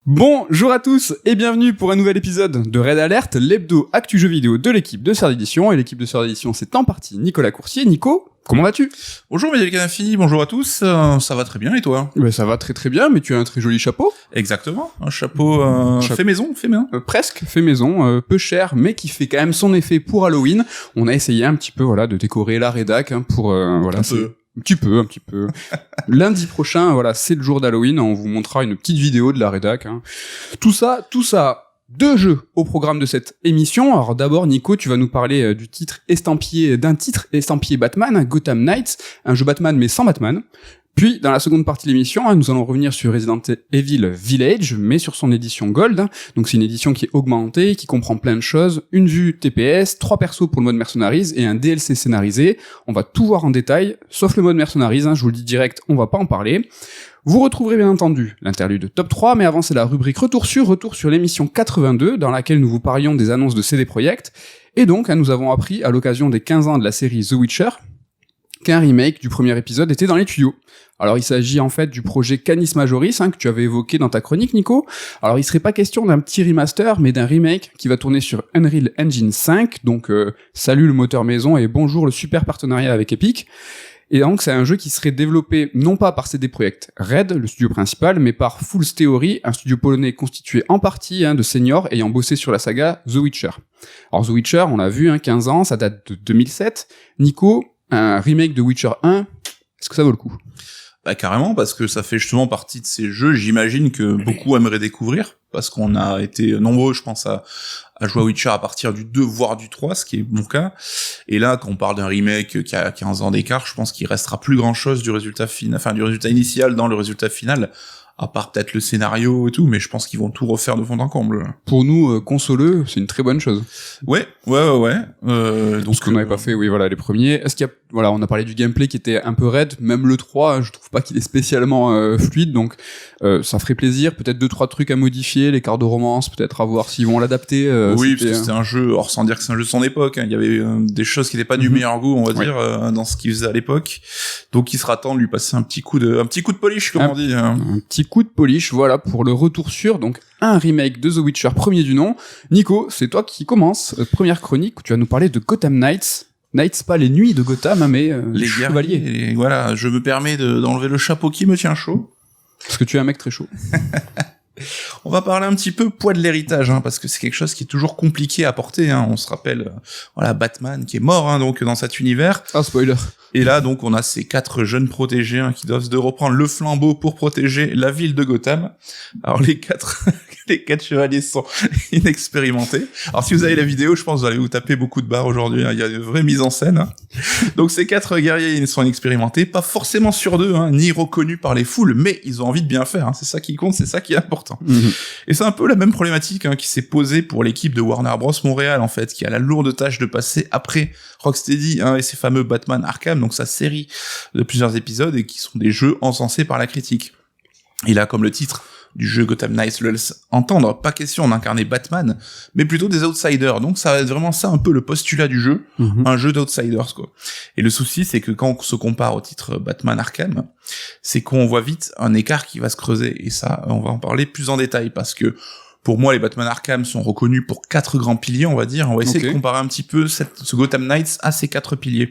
Bonjour à tous et bienvenue pour un nouvel épisode de Red Alert, l'hebdo actu jeux vidéo de l'équipe de Sœur d'édition. Et l'équipe de Sœur d'édition, c'est en partie Nicolas Coursier. Nico, comment vas-tu ? Bonjour Miguel Canafi, bonjour à tous, ça va très bien et toi ? Ça va très très bien, mais tu as un très joli chapeau. Exactement, un chapeau fait maison. Presque fait maison, peu cher, mais qui fait quand même son effet pour Halloween. On a essayé un petit peu de décorer la rédac pour Un petit peu. Lundi prochain, c'est le jour d'Halloween, on vous montrera une petite vidéo de la rédac. Tout ça, 2 jeux au programme de cette émission. Alors d'abord, Nico, tu vas nous parler d'un titre estampillé Batman, Gotham Knights, un jeu Batman mais sans Batman. Puis, dans la seconde partie de l'émission, nous allons revenir sur Resident Evil Village, mais sur son édition Gold. Donc c'est une édition qui est augmentée, qui comprend plein de choses. Une vue TPS, 3 persos pour le mode Mercenaries et un DLC scénarisé. On va tout voir en détail, sauf le mode Mercenaries, je vous le dis direct, on va pas en parler. Vous retrouverez bien entendu l'interlude Top 3, mais avant c'est la rubrique Retour sur l'émission 82, dans laquelle nous vous parlions des annonces de CD Projekt. Et donc, nous avons appris, à l'occasion des 15 ans de la série The Witcher, qu'un remake du premier épisode était dans les tuyaux. Alors il s'agit en fait du projet Canis Majoris, que tu avais évoqué dans ta chronique, Nico. Alors il serait pas question d'un petit remaster, mais d'un remake qui va tourner sur Unreal Engine 5, donc salut le moteur maison et bonjour le super partenariat avec Epic. Et donc c'est un jeu qui serait développé non pas par CD Projekt Red, le studio principal, mais par Fool's Theory, un studio polonais constitué en partie de seniors ayant bossé sur la saga The Witcher. Alors The Witcher, on l'a vu, 15 ans, ça date de 2007. Nico, un remake de Witcher 1, est-ce que ça vaut le coup ? Bah carrément, parce que ça fait justement partie de ces jeux, j'imagine que beaucoup aimeraient découvrir, parce qu'on a été nombreux, je pense, à jouer à Witcher à partir du 2, voire du 3, ce qui est mon cas. Et là, quand on parle d'un remake qui a 15 ans d'écart, je pense qu'il restera plus grand chose du résultat final, du résultat initial dans le résultat final, à part peut-être le scénario et tout, mais je pense qu'ils vont tout refaire de fond en comble. Pour nous, consoleux, c'est une très bonne chose. Ouais. Donc ce qu'on n'avait pas fait, les premiers. Est-ce qu'il y a, on a parlé du gameplay qui était un peu raide, même le 3, je trouve pas qu'il est spécialement fluide, donc ça ferait plaisir, peut-être 2-3 trucs à modifier, les cartes de romance, peut-être à voir s'ils vont l'adapter. Oui, parce que c'était un jeu, or sans dire que c'est un jeu de son époque, il y avait des choses qui n'étaient pas du meilleur goût, on va dire, dans ce qu'il faisait à l'époque. Donc il sera temps de lui passer un petit coup de polish, comme on dit. Un petit coup de polish, pour le retour sur donc un remake de The Witcher, premier du nom. Nico, c'est toi qui commence. Première chronique où tu vas nous parler de Gotham Knights. Knights, pas les nuits de Gotham, mais les chevaliers. Et voilà, je me permets d'enlever le chapeau qui me tient chaud. Parce que tu es un mec très chaud. On va parler un petit peu poids de l'héritage, parce que c'est quelque chose qui est toujours compliqué à porter. On se rappelle, Batman qui est mort, donc dans cet univers. Ah, spoiler. Et là, donc, on a ces 4 jeunes protégés qui doivent de reprendre le flambeau pour protéger la ville de Gotham. Alors, les 4 chevaliers sont inexpérimentés. Alors, si vous avez la vidéo, je pense que vous allez vous taper beaucoup de barres aujourd'hui. Il y a une vraie mise en scène. Donc, ces 4 guerriers, ils sont inexpérimentés, pas forcément sûrs d'eux, ni reconnus par les foules, mais ils ont envie de bien faire. C'est ça qui compte, c'est ça qui est important. Et c'est un peu la même problématique qui s'est posée pour l'équipe de Warner Bros. Montréal, en fait, qui a la lourde tâche de passer après Rocksteady et ses fameux Batman Arkham, donc sa série de plusieurs épisodes, et qui sont des jeux encensés par la critique. Et là, comme le titre du jeu Gotham Knights le laisse entendre, pas question d'incarner Batman, mais plutôt des outsiders. Donc ça va être vraiment ça un peu le postulat du jeu, un jeu d'outsiders, quoi. Et le souci, c'est que quand on se compare au titre Batman Arkham, c'est qu'on voit vite un écart qui va se creuser, et ça, on va en parler plus en détail, parce que pour moi, les Batman Arkham sont reconnus pour 4 grands piliers, on va dire. On va essayer de comparer un petit peu ce Gotham Knights à ces 4 piliers.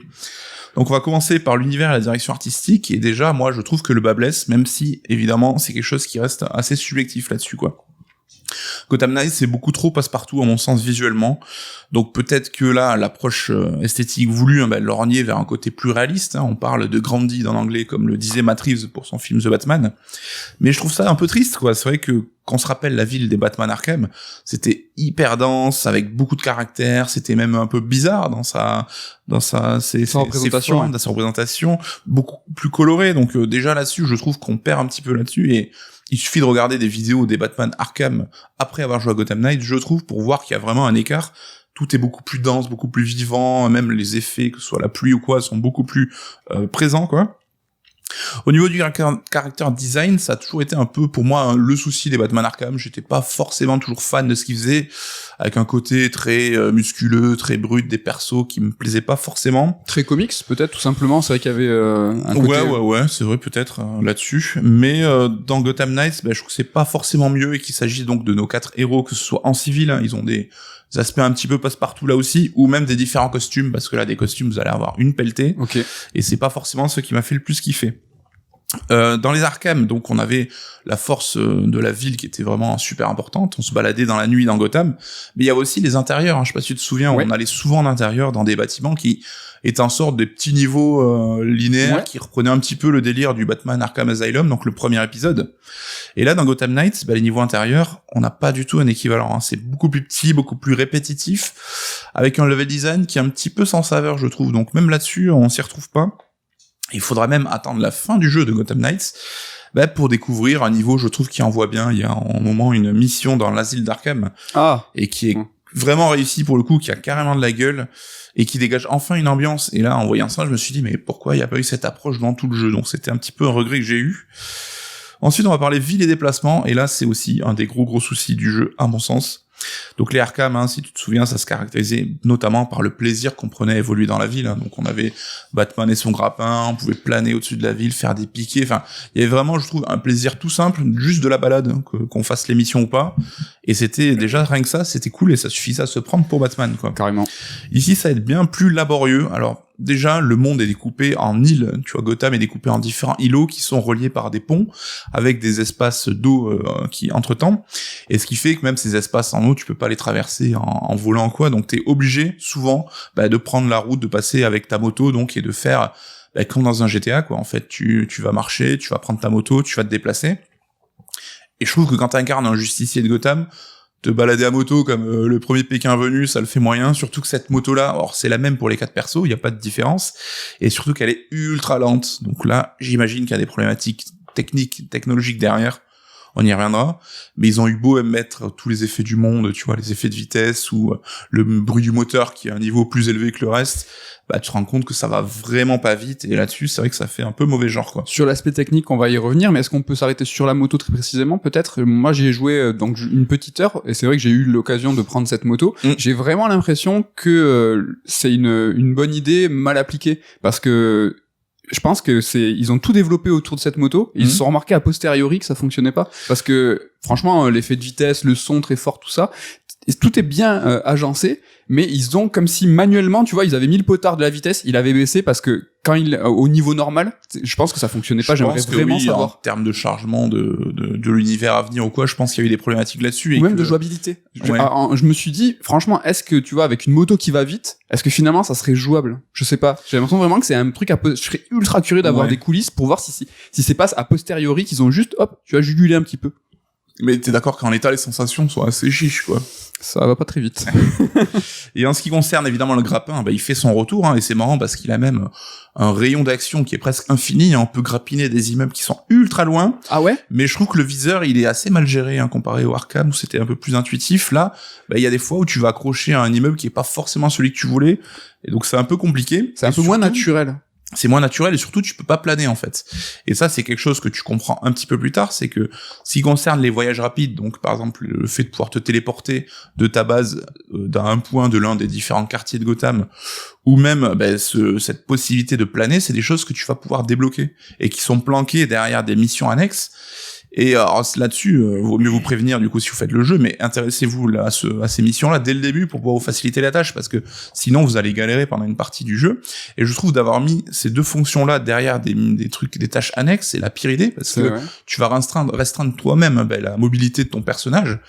Donc on va commencer par l'univers et la direction artistique, et déjà, moi, je trouve que le bas blesse, même si, évidemment, c'est quelque chose qui reste assez subjectif là-dessus, quoi. Gotham Knights, c'est beaucoup trop passe-partout, à mon sens, visuellement. Donc peut-être que là, l'approche esthétique voulue, lorgnée vers un côté plus réaliste. On parle de Grandid en anglais, comme le disait Matt Reeves pour son film The Batman. Mais je trouve ça un peu triste, quoi. C'est vrai que quand on se rappelle la ville des Batman Arkham, c'était hyper dense, avec beaucoup de caractère. C'était même un peu bizarre dans sa représentation, beaucoup plus colorée. Donc déjà là-dessus, je trouve qu'on perd un petit peu là-dessus, et il suffit de regarder des vidéos des Batman Arkham après avoir joué à Gotham Knight, je trouve, pour voir qu'il y a vraiment un écart. Tout est beaucoup plus dense, beaucoup plus vivant, même les effets, que ce soit la pluie ou quoi, sont beaucoup plus présents, quoi. Au niveau du character design, ça a toujours été un peu, pour moi, le souci des Batman Arkham. J'étais pas forcément toujours fan de ce qu'ils faisaient, avec un côté très musculeux, très brut, des persos qui me plaisaient pas forcément. Très comics, peut-être, tout simplement. C'est vrai qu'il y avait un côté... Ouais, c'est vrai, peut-être, là-dessus. Mais dans Gotham Knights, je trouve que c'est pas forcément mieux, et qu'il s'agisse donc de nos 4 héros, que ce soit en civil, hein, ils ont des aspects un petit peu passe-partout là aussi, ou même des différents costumes, parce que là, des costumes, vous allez avoir une pelletée. Ok. Et c'est pas forcément ce qui m'a fait le plus kiffer. Dans les Arkham, donc on avait la force de la ville qui était vraiment super importante. On se baladait dans la nuit dans Gotham, mais il y avait aussi les intérieurs. Hein, je sais pas si tu te souviens, on allait souvent en intérieur dans des bâtiments qui étaient en sorte de petits niveaux linéaires qui reprenaient un petit peu le délire du Batman Arkham Asylum, donc le premier épisode. Et là, dans Gotham Knights, les niveaux intérieurs, on n'a pas du tout un équivalent. Hein. C'est beaucoup plus petit, beaucoup plus répétitif, avec un level design qui est un petit peu sans saveur, je trouve. Donc même là-dessus, on s'y retrouve pas. Il faudra même attendre la fin du jeu de Gotham Knights pour découvrir un niveau, je trouve, qui envoie bien. Il y a en moment une mission dans l'asile d'Arkham et qui est vraiment réussie pour le coup, qui a carrément de la gueule et qui dégage enfin une ambiance. Et là, en voyant ça, je me suis dit, mais pourquoi il n'y a pas eu cette approche dans tout le jeu? Donc c'était un petit peu un regret que j'ai eu. Ensuite, on va parler ville et déplacement, et là, c'est aussi un des gros soucis du jeu, à mon sens. Donc les Arkham, hein, si tu te souviens, ça se caractérisait notamment par le plaisir qu'on prenait à évoluer dans la ville. Hein. Donc on avait Batman et son grappin, on pouvait planer au-dessus de la ville, faire des piquets. Enfin, il y avait vraiment, je trouve, un plaisir tout simple, juste de la balade, hein, qu'on fasse l'émission ou pas. Et c'était déjà rien que ça, c'était cool et ça suffisait à se prendre pour Batman, quoi. Carrément. Ici, ça va être bien plus laborieux. Alors déjà, le monde est découpé en îles. Tu vois, Gotham est découpé en différents îlots qui sont reliés par des ponts avec des espaces d'eau qui entretemps. Et ce qui fait que même ces espaces en eau, tu peux pas les traverser en volant quoi. Donc t'es obligé souvent de prendre la route, de passer avec ta moto donc et de faire comme dans un GTA quoi. En fait, tu vas marcher, tu vas prendre ta moto, tu vas te déplacer. Et je trouve que quand t'incarnes un justicier de Gotham, te balader à moto comme le premier Pékin venu, ça le fait moyen, surtout que cette moto-là, alors c'est la même pour les 4 persos, il n'y a pas de différence, et surtout qu'elle est ultra lente. Donc là, j'imagine qu'il y a des problématiques techniques, technologiques derrière, on y reviendra, mais ils ont eu beau mettre tous les effets du monde, tu vois, les effets de vitesse ou le bruit du moteur qui est à un niveau plus élevé que le reste, tu te rends compte que ça va vraiment pas vite, et là-dessus, c'est vrai que ça fait un peu mauvais genre, quoi. Sur l'aspect technique, on va y revenir, mais est-ce qu'on peut s'arrêter sur la moto très précisément, peut-être? Moi, j'y ai joué donc une petite heure, et c'est vrai que j'ai eu l'occasion de prendre cette moto. J'ai vraiment l'impression que c'est une bonne idée mal appliquée, parce que je pense que ils ont tout développé autour de cette moto. Ils se sont remarqués a posteriori que ça fonctionnait pas, parce que franchement, l'effet de vitesse, le son très fort, tout est bien agencé, mais ils ont comme si manuellement, tu vois, ils avaient mis le potard de la vitesse, il avait baissé parce que quand au niveau normal, je pense que ça fonctionnait pas. J'aimerais vraiment savoir. En termes de chargement de l'univers à venir ou quoi, je pense qu'il y a eu des problématiques là-dessus. Ou même de jouabilité. Je me suis dit, franchement, est-ce que tu vois, avec une moto qui va vite, est-ce que finalement ça serait jouable? Je sais pas. J'ai l'impression vraiment que c'est un truc je serais ultra curieux d'avoir des coulisses pour voir si c'est pas a posteriori qu'ils ont juste, hop, tu as jugulé un petit peu. Mais t'es d'accord qu'en l'état, les sensations sont assez chiches, quoi. Ça va pas très vite. Et en ce qui concerne évidemment le grappin, il fait son retour, hein, et c'est marrant parce qu'il a même un rayon d'action qui est presque infini, hein, on peut grappiner des immeubles qui sont ultra loin. Ah ouais? Mais je trouve que le viseur, il est assez mal géré, hein, comparé au Arkham où c'était un peu plus intuitif. Là, il y a des fois où tu vas accrocher à un immeuble qui est pas forcément celui que tu voulais, et donc c'est un peu compliqué. C'est un peu moins naturel. C'est moins naturel et surtout tu peux pas planer en fait. Et ça c'est quelque chose que tu comprends un petit peu plus tard, c'est que ce qui concerne les voyages rapides, donc par exemple le fait de pouvoir te téléporter de ta base d'un point de l'un des différents quartiers de Gotham, ou même cette possibilité de planer, c'est des choses que tu vas pouvoir débloquer et qui sont planquées derrière des missions annexes. Et alors, là-dessus, vaut mieux vous prévenir du coup si vous faites le jeu, mais intéressez-vous là, à ces missions-là dès le début pour pouvoir vous faciliter la tâche, parce que sinon vous allez galérer pendant une partie du jeu. Et je trouve d'avoir mis ces deux fonctions-là derrière des trucs, des tâches annexes, c'est la pire idée, parce que tu vas restreindre toi-même la mobilité de ton personnage,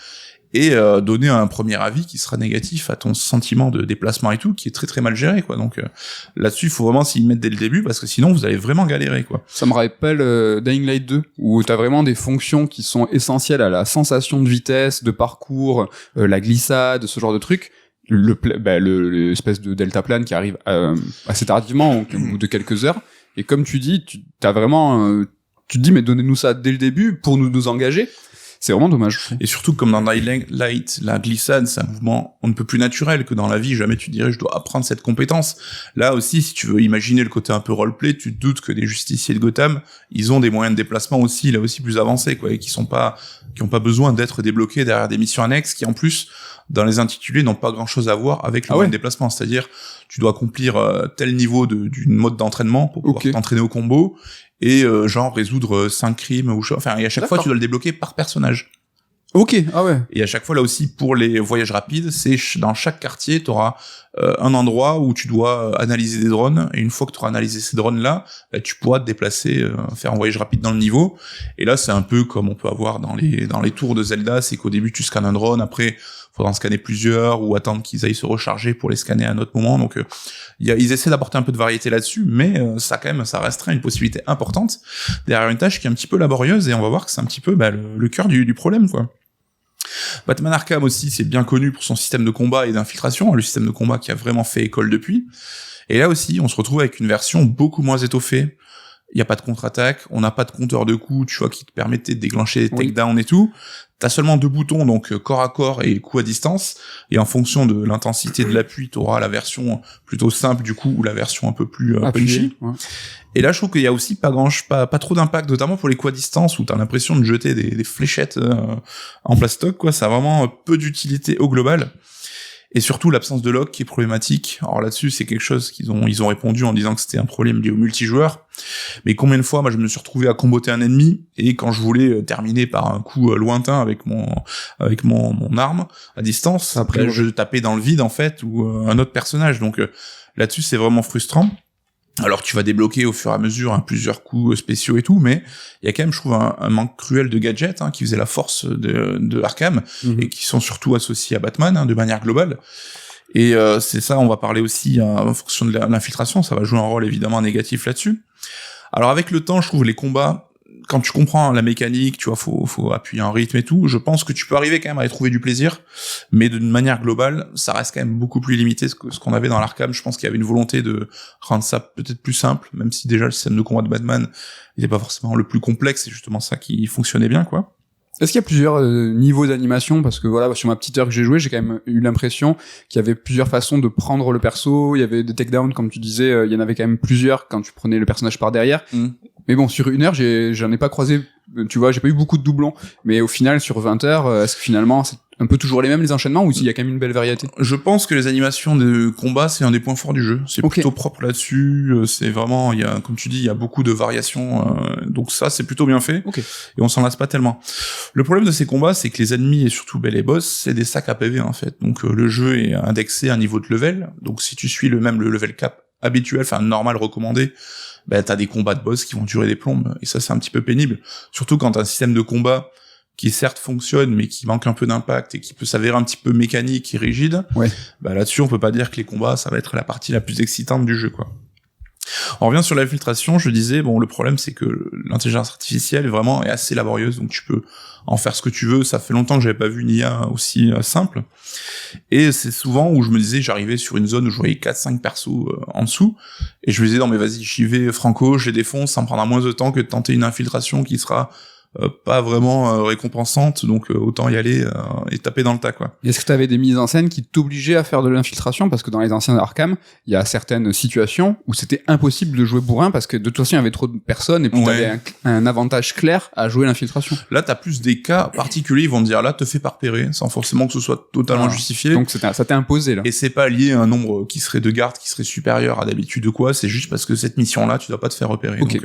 et donner un premier avis qui sera négatif à ton sentiment de déplacement et tout, qui est très très mal géré, quoi. Donc là-dessus, il faut vraiment s'y mettre dès le début, parce que sinon vous allez vraiment galérer, quoi. Ça me rappelle Dying Light 2, où t'as vraiment des fonctions qui sont essentielles à la sensation de vitesse, de parcours, la glissade, ce genre de trucs. L'espèce de deltaplane qui arrive assez tardivement, au bout de quelques heures. Et comme tu dis, t'as vraiment tu te dis mais donnez-nous ça dès le début pour nous engager. C'est vraiment dommage. Et surtout, comme dans Dying Light, la glissade, c'est un mouvement on ne peut plus naturel, que dans la vie, jamais tu dirais je dois apprendre cette compétence. Là aussi, si tu veux imaginer le côté un peu roleplay, tu te doutes que des justiciers de Gotham, ils ont des moyens de déplacement aussi, là aussi plus avancés, quoi, et qui ont pas besoin d'être débloqués derrière des missions annexes, qui en plus, dans les intitulés, n'ont pas grand chose à voir avec le moyen de déplacement. C'est-à-dire, tu dois accomplir tel niveau d'une mode d'entraînement pour pouvoir t'entraîner au combo, et genre résoudre 5 crimes ou enfin, et à chaque fois, tu dois le débloquer par personnage. Ok, ah ouais. Et à chaque fois, là aussi, pour les voyages rapides, c'est dans chaque quartier, tu auras un endroit où tu dois analyser des drones, et une fois que tu auras analysé ces drones-là, bah, tu pourras te déplacer, faire un voyage rapide dans le niveau. Et là, c'est un peu comme on peut avoir dans les tours de Zelda, c'est qu'au début, tu scannes un drone, après, faudra en scanner plusieurs, ou attendre qu'ils aillent se recharger pour les scanner à un autre moment. Donc, ils essaient d'apporter un peu de variété là-dessus, mais ça restreint une possibilité importante derrière une tâche qui est un petit peu laborieuse, et on va voir que c'est un petit peu le cœur du problème, quoi. Batman Arkham aussi, c'est bien connu pour son système de combat et d'infiltration, le système de combat qui a vraiment fait école depuis. Et là aussi, on se retrouve avec une version beaucoup moins étoffée. Il n'y a pas de contre-attaque, on n'a pas de compteur de coups, tu vois, qui te permettait de déclencher des takedowns et tout. T'as seulement 2 boutons, donc corps à corps et coup à distance. Et en fonction de l'intensité de l'appui, t'auras la version plutôt simple du coup, ou la version un peu plus punchy. Ouais. Et là, je trouve qu'il y a aussi pas trop d'impact, notamment pour les coups à distance, où t'as l'impression de jeter des fléchettes en plastoc, quoi. Ça a vraiment peu d'utilité au global. Et surtout, l'absence de lock qui est problématique. Alors là-dessus, c'est quelque chose ils ont répondu en disant que c'était un problème lié au multijoueur. Mais combien de fois, moi, je me suis retrouvé à comboter un ennemi, et quand je voulais terminer par un coup lointain avec mon arme à distance, après, je tapais dans le vide, en fait, ou un autre personnage. Donc, là-dessus, c'est vraiment frustrant. Alors tu vas débloquer au fur et à mesure plusieurs coups spéciaux et tout, mais il y a quand même, je trouve, un manque cruel de gadgets qui faisait la force de Arkham, et qui sont surtout associés à Batman de manière globale. Et c'est ça, on va parler aussi en fonction de l'infiltration, ça va jouer un rôle évidemment négatif là-dessus. Alors avec le temps, je trouve les combats, quand tu comprends la mécanique, tu vois, faut appuyer un rythme et tout, je pense que tu peux arriver quand même à y trouver du plaisir, mais d'une manière globale, ça reste quand même beaucoup plus limité que ce qu'on avait dans l'Arkham. Je pense qu'il y avait une volonté de rendre ça peut-être plus simple, même si déjà le système de combat de Batman n'était pas forcément le plus complexe, c'est justement ça qui fonctionnait bien, quoi. Est-ce qu'il y a plusieurs niveaux d'animation? Parce que voilà, sur ma petite heure que j'ai joué, j'ai quand même eu l'impression qu'il y avait plusieurs façons de prendre le perso. Il y avait des takedowns, comme tu disais, il y en avait quand même plusieurs quand tu prenais le personnage par derrière. Mais bon, sur 1 heure, j'en ai pas croisé, tu vois, j'ai pas eu beaucoup de doublons. Mais au final, sur 20 heures, est-ce que finalement, c'est un peu toujours les enchaînements, ou s'il y a quand même une belle variété? Je pense que les animations de combat, c'est un des points forts du jeu. C'est plutôt propre là-dessus. C'est vraiment, comme tu dis, il y a beaucoup de variations. Donc ça, c'est plutôt bien fait. Et on s'en lasse pas tellement. Le problème de ces combats, c'est que les ennemis, et surtout les boss, c'est des sacs à PV, en fait. Donc le jeu est indexé à un niveau de level. Donc si tu suis le level cap habituel, enfin normal, recommandé, t'as des combats de boss qui vont durer des plombes. Et ça, c'est un petit peu pénible. Surtout quand t'as un système de combat qui certes fonctionne, mais qui manque un peu d'impact et qui peut s'avérer un petit peu mécanique et rigide. Là-dessus, on peut pas dire que les combats, ça va être la partie la plus excitante du jeu, quoi. On revient sur l'infiltration, je disais, le problème, c'est que l'intelligence artificielle est assez laborieuse, donc tu peux en faire ce que tu veux. Ça fait longtemps que j'avais pas vu une IA aussi simple. Et c'est souvent où je me disais, j'arrivais sur une zone où je voyais 4-5 persos en dessous, et je me disais, non mais vas-y, j'y vais franco, je les défonce, ça me prendra moins de temps que de tenter une infiltration qui sera pas vraiment récompensante, donc autant y aller et taper dans le tas, quoi. Est-ce que tu avais des mises en scène qui t'obligeaient à faire de l'infiltration? Parce que dans les anciens Arkham, il y a certaines situations où c'était impossible de jouer bourrin parce que de toute façon il y avait trop de personnes, et puis t'avais un avantage clair à jouer l'infiltration. Là t'as plus des cas particuliers, ils vont te dire là te fais pas repérer sans forcément que ce soit totalement justifié. Donc ça t'est imposé là. Et c'est pas lié à un nombre qui serait de gardes qui serait supérieur à d'habitude ou quoi, c'est juste parce que cette mission là tu dois pas te faire repérer. Donc,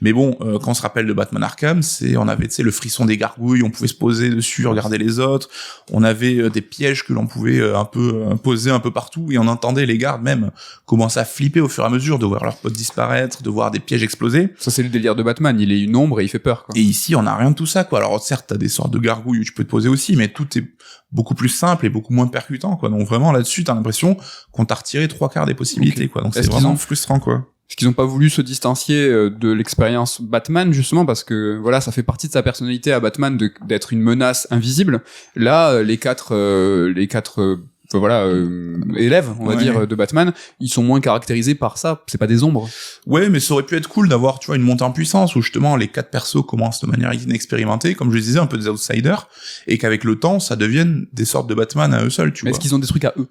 mais bon, quand on se rappelle de Batman Arkham, on avait, tu sais, le frisson des gargouilles, on pouvait se poser dessus, regarder les autres, on avait des pièges que l'on pouvait un peu poser un peu partout, et on entendait les gardes même commencer à flipper au fur et à mesure de voir leurs potes disparaître, de voir des pièges exploser. Ça, c'est le délire de Batman, il est une ombre et il fait peur, quoi. Et ici, on a rien de tout ça, quoi. Alors certes, t'as des sortes de gargouilles où tu peux te poser aussi, mais tout est beaucoup plus simple et beaucoup moins percutant, quoi. Donc vraiment, là-dessus, t'as l'impression qu'on t'a retiré 3/4 des possibilités, quoi. Donc c'est vraiment frustrant, quoi. Est-ce qu'ils ont pas voulu se distancier de l'expérience Batman, justement, parce que voilà, ça fait partie de sa personnalité à Batman d'être une menace invisible. Là, les quatre élèves, on va dire, de Batman, ils sont moins caractérisés par ça, c'est pas des ombres. Ouais, mais ça aurait pu être cool d'avoir, tu vois, une montée en puissance où justement les 4 persos commencent de manière inexpérimentée, comme je le disais, un peu des outsiders, et qu'avec le temps, ça devienne des sortes de Batman à eux seuls, tu vois. Est-ce qu'ils ont des trucs à eux?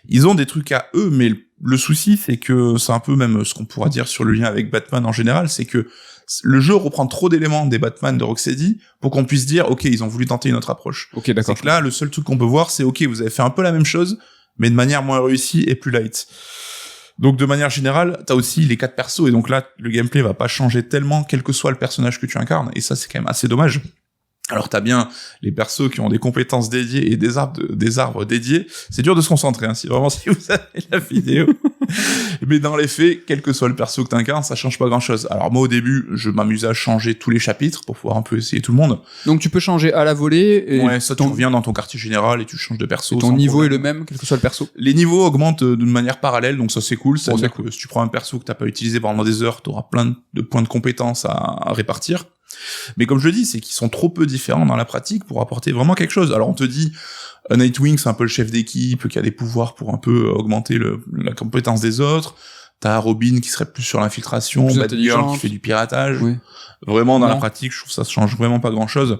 Ils ont des trucs à eux, mais le souci, c'est que c'est un peu même ce qu'on pourra dire sur le lien avec Batman en général, c'est que le jeu reprend trop d'éléments des Batman de Rocksteady pour qu'on puisse dire, ok, ils ont voulu tenter une autre approche. Ok, d'accord. C'est que là, le seul truc qu'on peut voir, c'est ok, vous avez fait un peu la même chose, mais de manière moins réussie et plus light. Donc de manière générale, t'as aussi les 4 persos, et donc là, le gameplay va pas changer tellement, quel que soit le personnage que tu incarnes, et ça, c'est quand même assez dommage. Alors t'as bien les persos qui ont des compétences dédiées et des arbres dédiés. C'est dur de se concentrer, hein, si vous avez la vidéo. Mais dans les faits, quel que soit le perso que t'incarnes, ça change pas grand chose. Alors moi au début, je m'amusais à changer tous les chapitres pour pouvoir un peu essayer tout le monde. Donc tu peux changer à la volée. Et ouais, ça tu reviens dans ton quartier général et tu changes de perso. Et ton niveau est le même, quel que soit le perso. Les niveaux augmentent d'une manière parallèle, donc ça c'est cool. C'est-à-dire que si tu prends un perso que t'as pas utilisé pendant des heures, t'auras plein de points de compétences à répartir. Mais comme je le dis, c'est qu'ils sont trop peu différents dans la pratique pour apporter vraiment quelque chose. Alors on te dit, Nightwing c'est un peu le chef d'équipe, qui a des pouvoirs pour un peu augmenter la compétence des autres. T'as Robin qui serait plus sur l'infiltration, Batgirl qui fait du piratage. Oui. Vraiment dans la pratique, je trouve que ça change vraiment pas grand chose.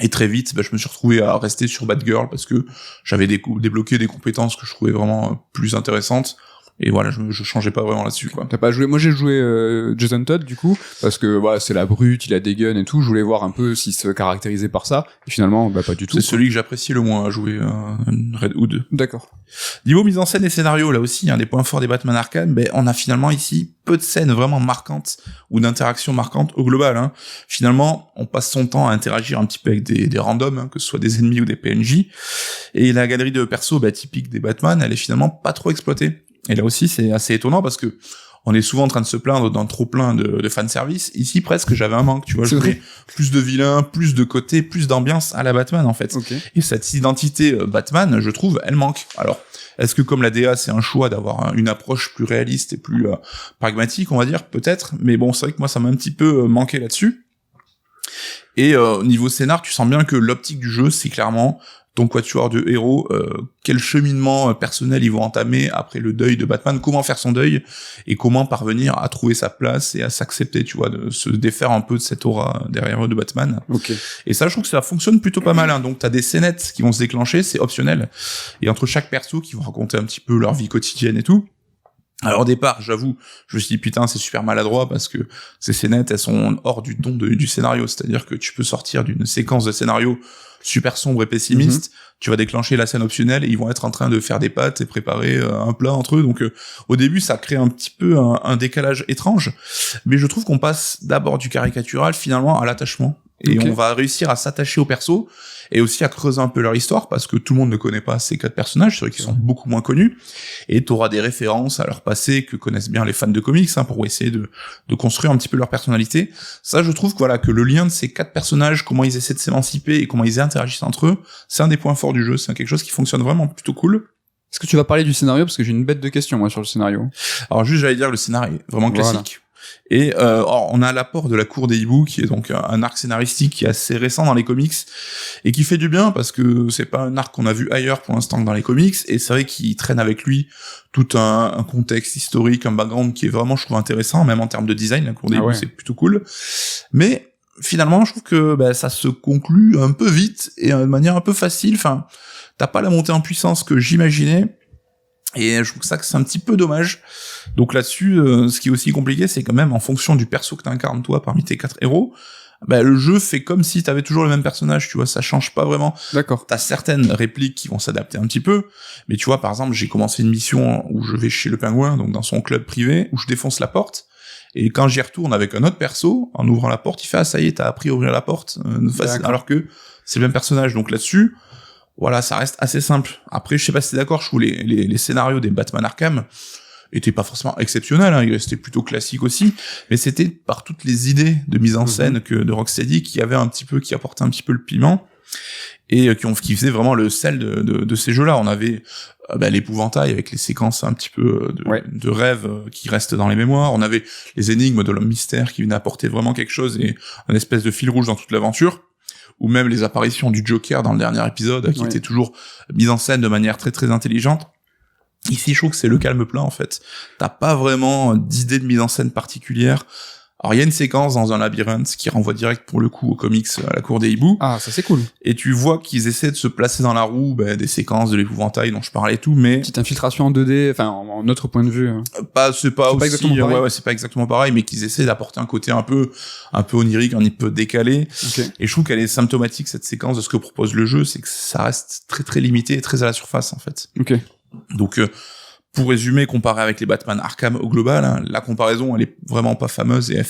Et très vite, je me suis retrouvé à rester sur Batgirl parce que j'avais débloqué des compétences que je trouvais vraiment plus intéressantes. Et voilà, je changeais pas vraiment là-dessus, quoi. T'as pas joué? Moi, j'ai joué Jason Todd, du coup, parce que voilà, c'est la brute, il a des guns et tout. Je voulais voir un peu s'il se caractérisait par ça. Et finalement, pas du tout. C'est celui que j'apprécie le moins à jouer, Red Hood. D'accord. Niveau mise en scène et scénario, là aussi, un des points forts des Batman Arkham, on a finalement ici peu de scènes vraiment marquantes ou d'interactions marquantes au global, hein. Finalement, on passe son temps à interagir un petit peu avec des randoms, hein, que ce soit des ennemis ou des PNJ. Et la galerie de persos, typique des Batman, elle est finalement pas trop exploitée. Et là aussi, c'est assez étonnant parce que on est souvent en train de se plaindre d'un trop plein de fanservice. Ici, presque, j'avais un manque, tu vois. Je voulais plus de vilains, plus de côté, plus d'ambiance à la Batman, en fait. Okay. Et cette identité Batman, je trouve, elle manque. Alors, est-ce que comme la DA, c'est un choix d'avoir une approche plus réaliste et plus pragmatique, on va dire, peut-être. Mais bon, c'est vrai que moi, ça m'a un petit peu manqué là-dessus. Et niveau scénar, tu sens bien que l'optique du jeu, c'est clairement ton quatuor de héros, quel cheminement personnel ils vont entamer après le deuil de Batman, comment faire son deuil et comment parvenir à trouver sa place et à s'accepter, tu vois, de se défaire un peu de cette aura derrière eux de Batman. Okay. Et ça, je trouve que ça fonctionne plutôt pas mal, hein. Donc t'as des scénettes qui vont se déclencher, c'est optionnel. Et entre chaque perso qui vont raconter un petit peu leur vie quotidienne et tout. Alors au départ, j'avoue, je me suis dit putain, c'est super maladroit parce que ces scénettes, elles sont hors du ton du scénario, c'est-à-dire que tu peux sortir d'une séquence de scénario super sombre et pessimiste, tu vas déclencher la scène optionnelle et ils vont être en train de faire des pâtes et préparer un plat entre eux. Donc au début, ça crée un petit peu un décalage étrange, mais je trouve qu'on passe d'abord du caricatural finalement à l'attachement. Et on va réussir à s'attacher aux persos et aussi à creuser un peu leur histoire parce que tout le monde ne connaît pas ces 4 personnages, c'est vrai qu'ils sont beaucoup moins connus et t'auras des références à leur passé que connaissent bien les fans de comics, hein, pour essayer de construire un petit peu leur personnalité. Ça, je trouve que voilà, que le lien de ces 4 personnages, comment ils essaient de s'émanciper et comment ils interagissent entre eux, c'est un des points forts du jeu, c'est quelque chose qui fonctionne vraiment plutôt cool. Est-ce que tu vas parler du scénario parce que j'ai une bête de questions moi sur le scénario. Alors juste j'allais dire le scénario est vraiment classique. Voilà. Et on a l'apport de la cour des hiboux qui est donc un arc scénaristique qui est assez récent dans les comics et qui fait du bien parce que c'est pas un arc qu'on a vu ailleurs pour l'instant que dans les comics et c'est vrai qu'il traîne avec lui tout un contexte historique, un background qui est vraiment je trouve intéressant même en termes de design. La cour des hiboux c'est plutôt cool, mais finalement je trouve que ça se conclut un peu vite et de manière un peu facile. Enfin, t'as pas la montée en puissance que j'imaginais. Et je trouve que c'est un petit peu dommage. Donc là-dessus, ce qui est aussi compliqué, c'est quand même en fonction du perso que t'incarnes toi parmi tes 4 héros, le jeu fait comme si t'avais toujours le même personnage, tu vois, ça change pas vraiment. D'accord. T'as certaines répliques qui vont s'adapter un petit peu, mais tu vois, par exemple, j'ai commencé une mission où je vais chez le Pingouin, donc dans son club privé, où je défonce la porte, et quand j'y retourne avec un autre perso, en ouvrant la porte, il fait « Ah, ça y est, t'as appris à ouvrir la porte », alors que c'est le même personnage, donc là-dessus, voilà, ça reste assez simple. Après, je sais pas si t'es d'accord, je trouve les scénarios des Batman Arkham étaient pas forcément exceptionnels, hein, ils restaient plutôt classiques aussi, mais c'était par toutes les idées de mise en scène de Rocksteady qui apportaient un petit peu le piment et qui faisaient vraiment le sel de ces jeux-là. On avait l'épouvantail avec les séquences un petit peu de rêves qui restent dans les mémoires. On avait les énigmes de l'homme mystère qui venaient apporter vraiment quelque chose et un espèce de fil rouge dans toute l'aventure. ou même les apparitions du Joker dans le dernier épisode, qui était toujours mise en scène de manière très très intelligente. Ici, je trouve que c'est le calme plat, en fait. T'as pas vraiment d'idée de mise en scène particulière. Alors, il y a une séquence dans un labyrinthe qui renvoie direct, pour le coup, aux comics à la cour des hiboux. Ah, ça c'est cool. Et tu vois qu'ils essaient de se placer dans la roue, des séquences de l'épouvantail dont je parlais et tout, mais... Petite infiltration en 2D, enfin, en autre point de vue. C'est pas aussi... exactement pareil. Ouais, c'est pas exactement pareil, mais qu'ils essaient d'apporter un côté un peu onirique, un peu décalé. Okay. Et je trouve qu'elle est symptomatique, cette séquence, de ce que propose le jeu, c'est que ça reste très très limité et très à la surface, en fait. Ok. Donc, pour résumer, comparé avec les Batman Arkham au global, hein, la comparaison, elle est vraiment pas fameuse et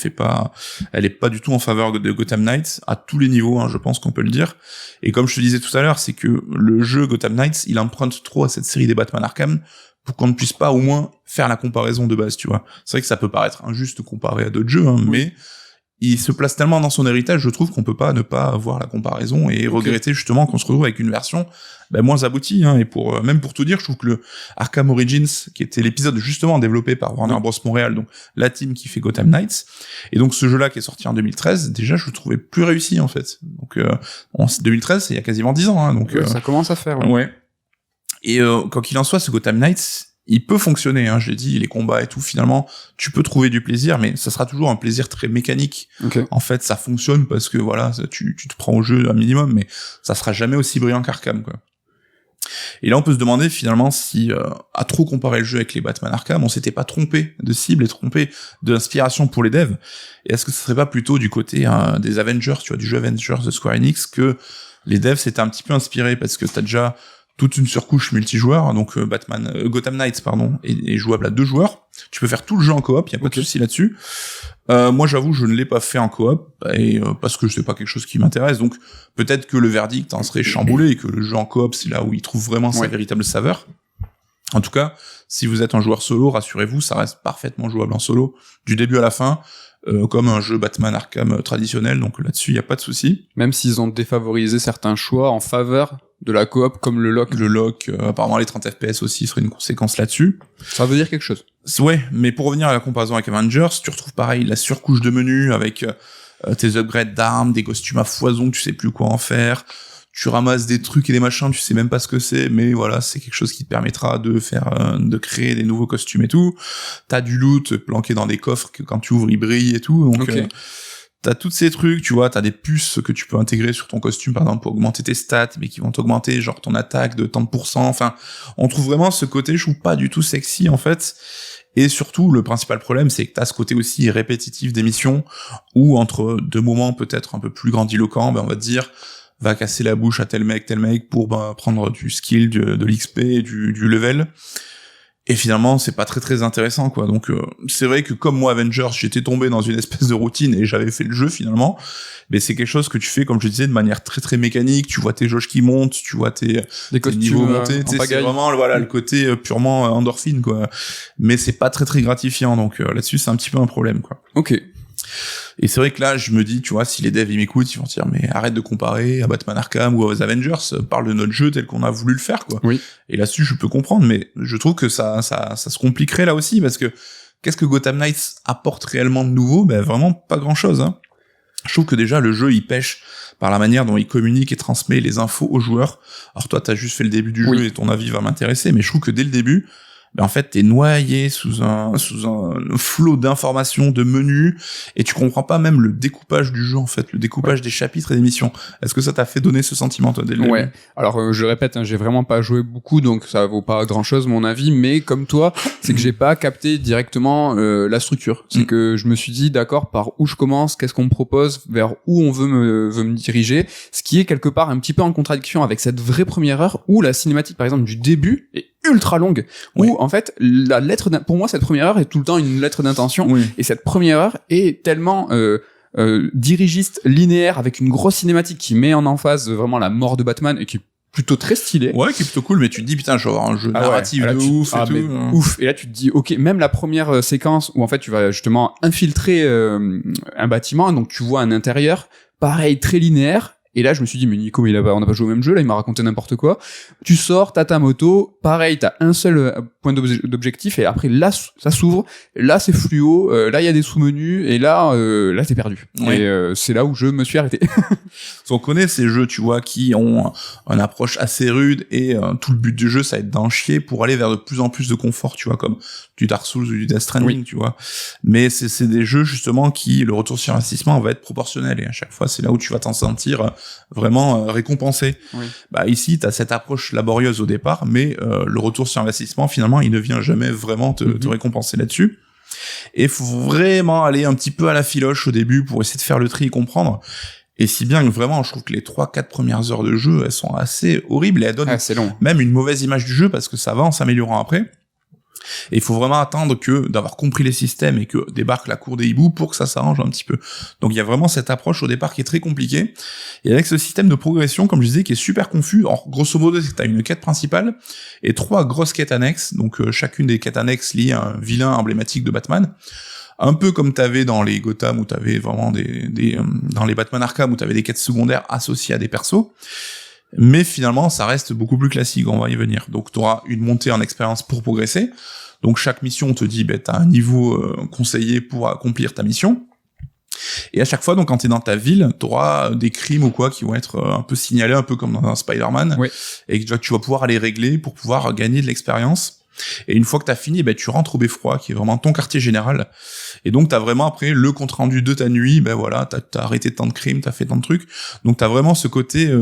elle est pas du tout en faveur de Gotham Knights à tous les niveaux, hein, je pense qu'on peut le dire. Et comme je te disais tout à l'heure, c'est que le jeu Gotham Knights, il emprunte trop à cette série des Batman Arkham pour qu'on ne puisse pas au moins faire la comparaison de base, tu vois. C'est vrai que ça peut paraître injuste comparé à d'autres jeux, hein, mais il se place tellement dans son héritage, je trouve qu'on peut pas ne pas voir la comparaison et regretter justement qu'on se retrouve avec une version moins aboutie, hein. Et même pour tout dire, je trouve que le Arkham Origins, qui était l'épisode justement développé par Warner Bros Montréal, donc la team qui fait Gotham Knights, et donc ce jeu-là qui est sorti en 2013, déjà je le trouvais plus réussi en fait. Donc en 2013, c'est il y a quasiment 10 ans, hein, donc ça commence à faire. Ouais. Et quoi qu'il en soit, ce Gotham Knights, il peut fonctionner, hein, je l'ai dit, les combats et tout, finalement, tu peux trouver du plaisir, mais ça sera toujours un plaisir très mécanique. Okay. En fait, ça fonctionne parce que voilà, tu te prends au jeu un minimum, mais ça sera jamais aussi brillant qu'Arkham, quoi. Et là, on peut se demander finalement si, à trop comparer le jeu avec les Batman Arkham, on s'était pas trompé de cible et trompé d'inspiration pour les devs. Et est-ce que ce serait pas plutôt du côté des Avengers, tu vois, du jeu Avengers de Square Enix, que les devs s'étaient un petit peu inspirés, parce que t'as déjà toute une surcouche multijoueur, donc Gotham Knights, est jouable à 2 joueurs. Tu peux faire tout le jeu en coop, y a pas de souci là-dessus. Moi, j'avoue, je ne l'ai pas fait en coop, parce que c'est pas quelque chose qui m'intéresse, donc peut-être que le verdict en serait chamboulé, et que le jeu en coop, c'est là où il trouve vraiment sa véritable saveur. En tout cas, si vous êtes un joueur solo, rassurez-vous, ça reste parfaitement jouable en solo, du début à la fin, comme un jeu Batman Arkham traditionnel, donc là-dessus, y a pas de souci. Même s'ils ont défavorisé certains choix en faveur de la coop, comme le lock. Le lock, apparemment les 30 FPS aussi seraient une conséquence là-dessus. Ça veut dire quelque chose. Ouais, mais pour revenir à la comparaison avec Avengers, tu retrouves pareil la surcouche de menu avec tes upgrades d'armes, des costumes à foison, tu sais plus quoi en faire. Tu ramasses des trucs et des machins, tu sais même pas ce que c'est, mais voilà, c'est quelque chose qui te permettra de créer des nouveaux costumes et tout. T'as du loot planqué dans des coffres que quand tu ouvres, ils brillent et tout, donc t'as tous ces trucs, tu vois, t'as des puces que tu peux intégrer sur ton costume, par exemple, pour augmenter tes stats, mais qui vont t'augmenter, genre, ton attaque de tant de pourcents, enfin, on trouve vraiment ce côté, je trouve, pas du tout sexy, en fait. Et surtout, le principal problème, c'est que t'as ce côté aussi répétitif des missions, où entre 2 moments peut-être un peu plus grandiloquents, on va te dire, va casser la bouche à tel mec, pour prendre du skill, de l'XP, du level. Et finalement, c'est pas très très intéressant, quoi. Donc, c'est vrai que comme moi, Avengers, j'étais tombé dans une espèce de routine et j'avais fait le jeu finalement. Mais c'est quelque chose que tu fais, comme je disais, de manière très très mécanique. Tu vois tes jauges qui montent, tu vois tes niveaux monter. C'est vraiment le côté purement endorphine, quoi. Mais c'est pas très très gratifiant. Donc là-dessus, c'est un petit peu un problème, quoi. Ok. Et c'est vrai que là, je me dis, tu vois, si les devs ils m'écoutent, ils vont dire, mais arrête de comparer à Batman Arkham ou aux Avengers, parle de notre jeu tel qu'on a voulu le faire, quoi. Oui. Et là-dessus, je peux comprendre, mais je trouve que ça se compliquerait là aussi, parce que qu'est-ce que Gotham Knights apporte réellement de nouveau? Vraiment pas grand-chose, hein. Je trouve que déjà, le jeu, il pêche par la manière dont il communique et transmet les infos aux joueurs. Alors toi, t'as juste fait le début du jeu et ton avis va m'intéresser, mais je trouve que dès le début, en fait, t'es noyé sous un flot d'informations, de menus, et tu comprends pas même le découpage du jeu, en fait, le découpage des chapitres et des missions. Est-ce que ça t'a fait donner ce sentiment, toi, dès le début? Alors, je répète, j'ai vraiment pas joué beaucoup, donc ça vaut pas grand-chose, mon avis, mais comme toi, c'est que j'ai pas capté directement la structure. C'est que je me suis dit, d'accord, par où je commence, qu'est-ce qu'on me propose, vers où on veut me diriger, ce qui est quelque part un petit peu en contradiction avec cette vraie première heure, où la cinématique, par exemple, du début est ultra longue, où en fait la lettre pour moi cette première heure est tout le temps une lettre d'intention, et cette première heure est tellement dirigiste, linéaire, avec une grosse cinématique qui met en emphase vraiment la mort de Batman et qui est plutôt très stylé. Ouais, qui est plutôt cool, mais tu te dis putain, je vais avoir un jeu narratif de ouf et tout. Ouf. Et là tu te dis ok, même la première séquence où en fait tu vas justement infiltrer un bâtiment, donc tu vois un intérieur pareil très linéaire. Et là, je me suis dit, mais Nico, mais on n'a pas joué au même jeu, là, il m'a raconté n'importe quoi. Tu sors, t'as ta moto, pareil, t'as un seul point d'objectif, et après, là, ça s'ouvre, là, c'est fluo, là, il y a des sous-menus, et là, t'es perdu. Ouais. Et c'est là où je me suis arrêté. On connaît ces jeux, tu vois, qui ont une approche assez rude, et tout le but du jeu, ça va être d'en chier pour aller vers de plus en plus de confort, tu vois, comme du Dark Souls ou du Death Stranding, tu vois. Mais c'est des jeux, justement, qui, le retour sur investissement va être proportionnel, et à chaque fois, c'est là où tu vas t'en sentir vraiment récompensé. Oui. Bah, ici, t'as cette approche laborieuse au départ, mais le retour sur investissement, finalement, il ne vient jamais vraiment te récompenser là-dessus. Et faut vraiment aller un petit peu à la filoche au début pour essayer de faire le tri et comprendre. Et si bien que vraiment, je trouve que les 3-4 premières heures de jeu, elles sont assez horribles, et elles donnent c'est long. même une mauvaise image du jeu, parce que ça va en s'améliorant après. Et il faut vraiment attendre d'avoir compris les systèmes et que débarque la cour des hiboux pour que ça s'arrange un petit peu. Donc il y a vraiment cette approche au départ qui est très compliquée. Et avec ce système de progression, comme je disais, qui est super confus. Alors grosso modo, c'est que t'as une quête principale et 3 grosses quêtes annexes. Donc chacune des quêtes annexes liées à un vilain emblématique de Batman. Un peu comme t'avais dans les Gotham, où t'avais vraiment dans les Batman Arkham, où t'avais des quêtes secondaires associées à des persos. Mais finalement, ça reste beaucoup plus classique, on va y venir. Donc, tu auras une montée en expérience pour progresser. Donc, chaque mission, on te dit, t'as un niveau conseillé pour accomplir ta mission. Et à chaque fois, donc, quand t'es dans ta ville, t'auras des crimes ou quoi qui vont être un peu signalés, un peu comme dans un Spider-Man. Oui. Et que tu vas pouvoir aller régler pour pouvoir gagner de l'expérience. Et une fois que t'as fini, tu rentres au Beffroi, qui est vraiment ton quartier général. Et donc, t'as vraiment après le compte-rendu de ta nuit, voilà, t'as arrêté tant de crimes, t'as fait tant de trucs. Donc, t'as vraiment ce côté,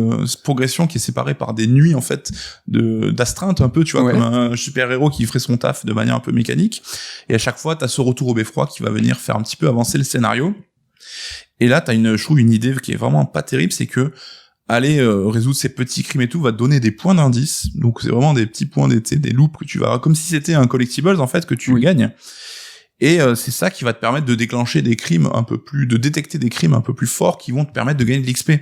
progression qui est séparé par des nuits, en fait, d'astreinte un peu, tu vois, comme un super-héros qui ferait son taf de manière un peu mécanique. Et à chaque fois, t'as ce retour au Beffroi qui va venir faire un petit peu avancer le scénario. Et là, je trouve une idée qui est vraiment pas terrible, c'est que aller résoudre ces petits crimes et tout va te donner des points d'indice. Donc c'est vraiment des petits points, des loops que tu vas, comme si c'était un collectibles en fait que tu gagnes. Et c'est ça qui va te permettre de déclencher des crimes de détecter des crimes un peu plus forts qui vont te permettre de gagner de l'XP.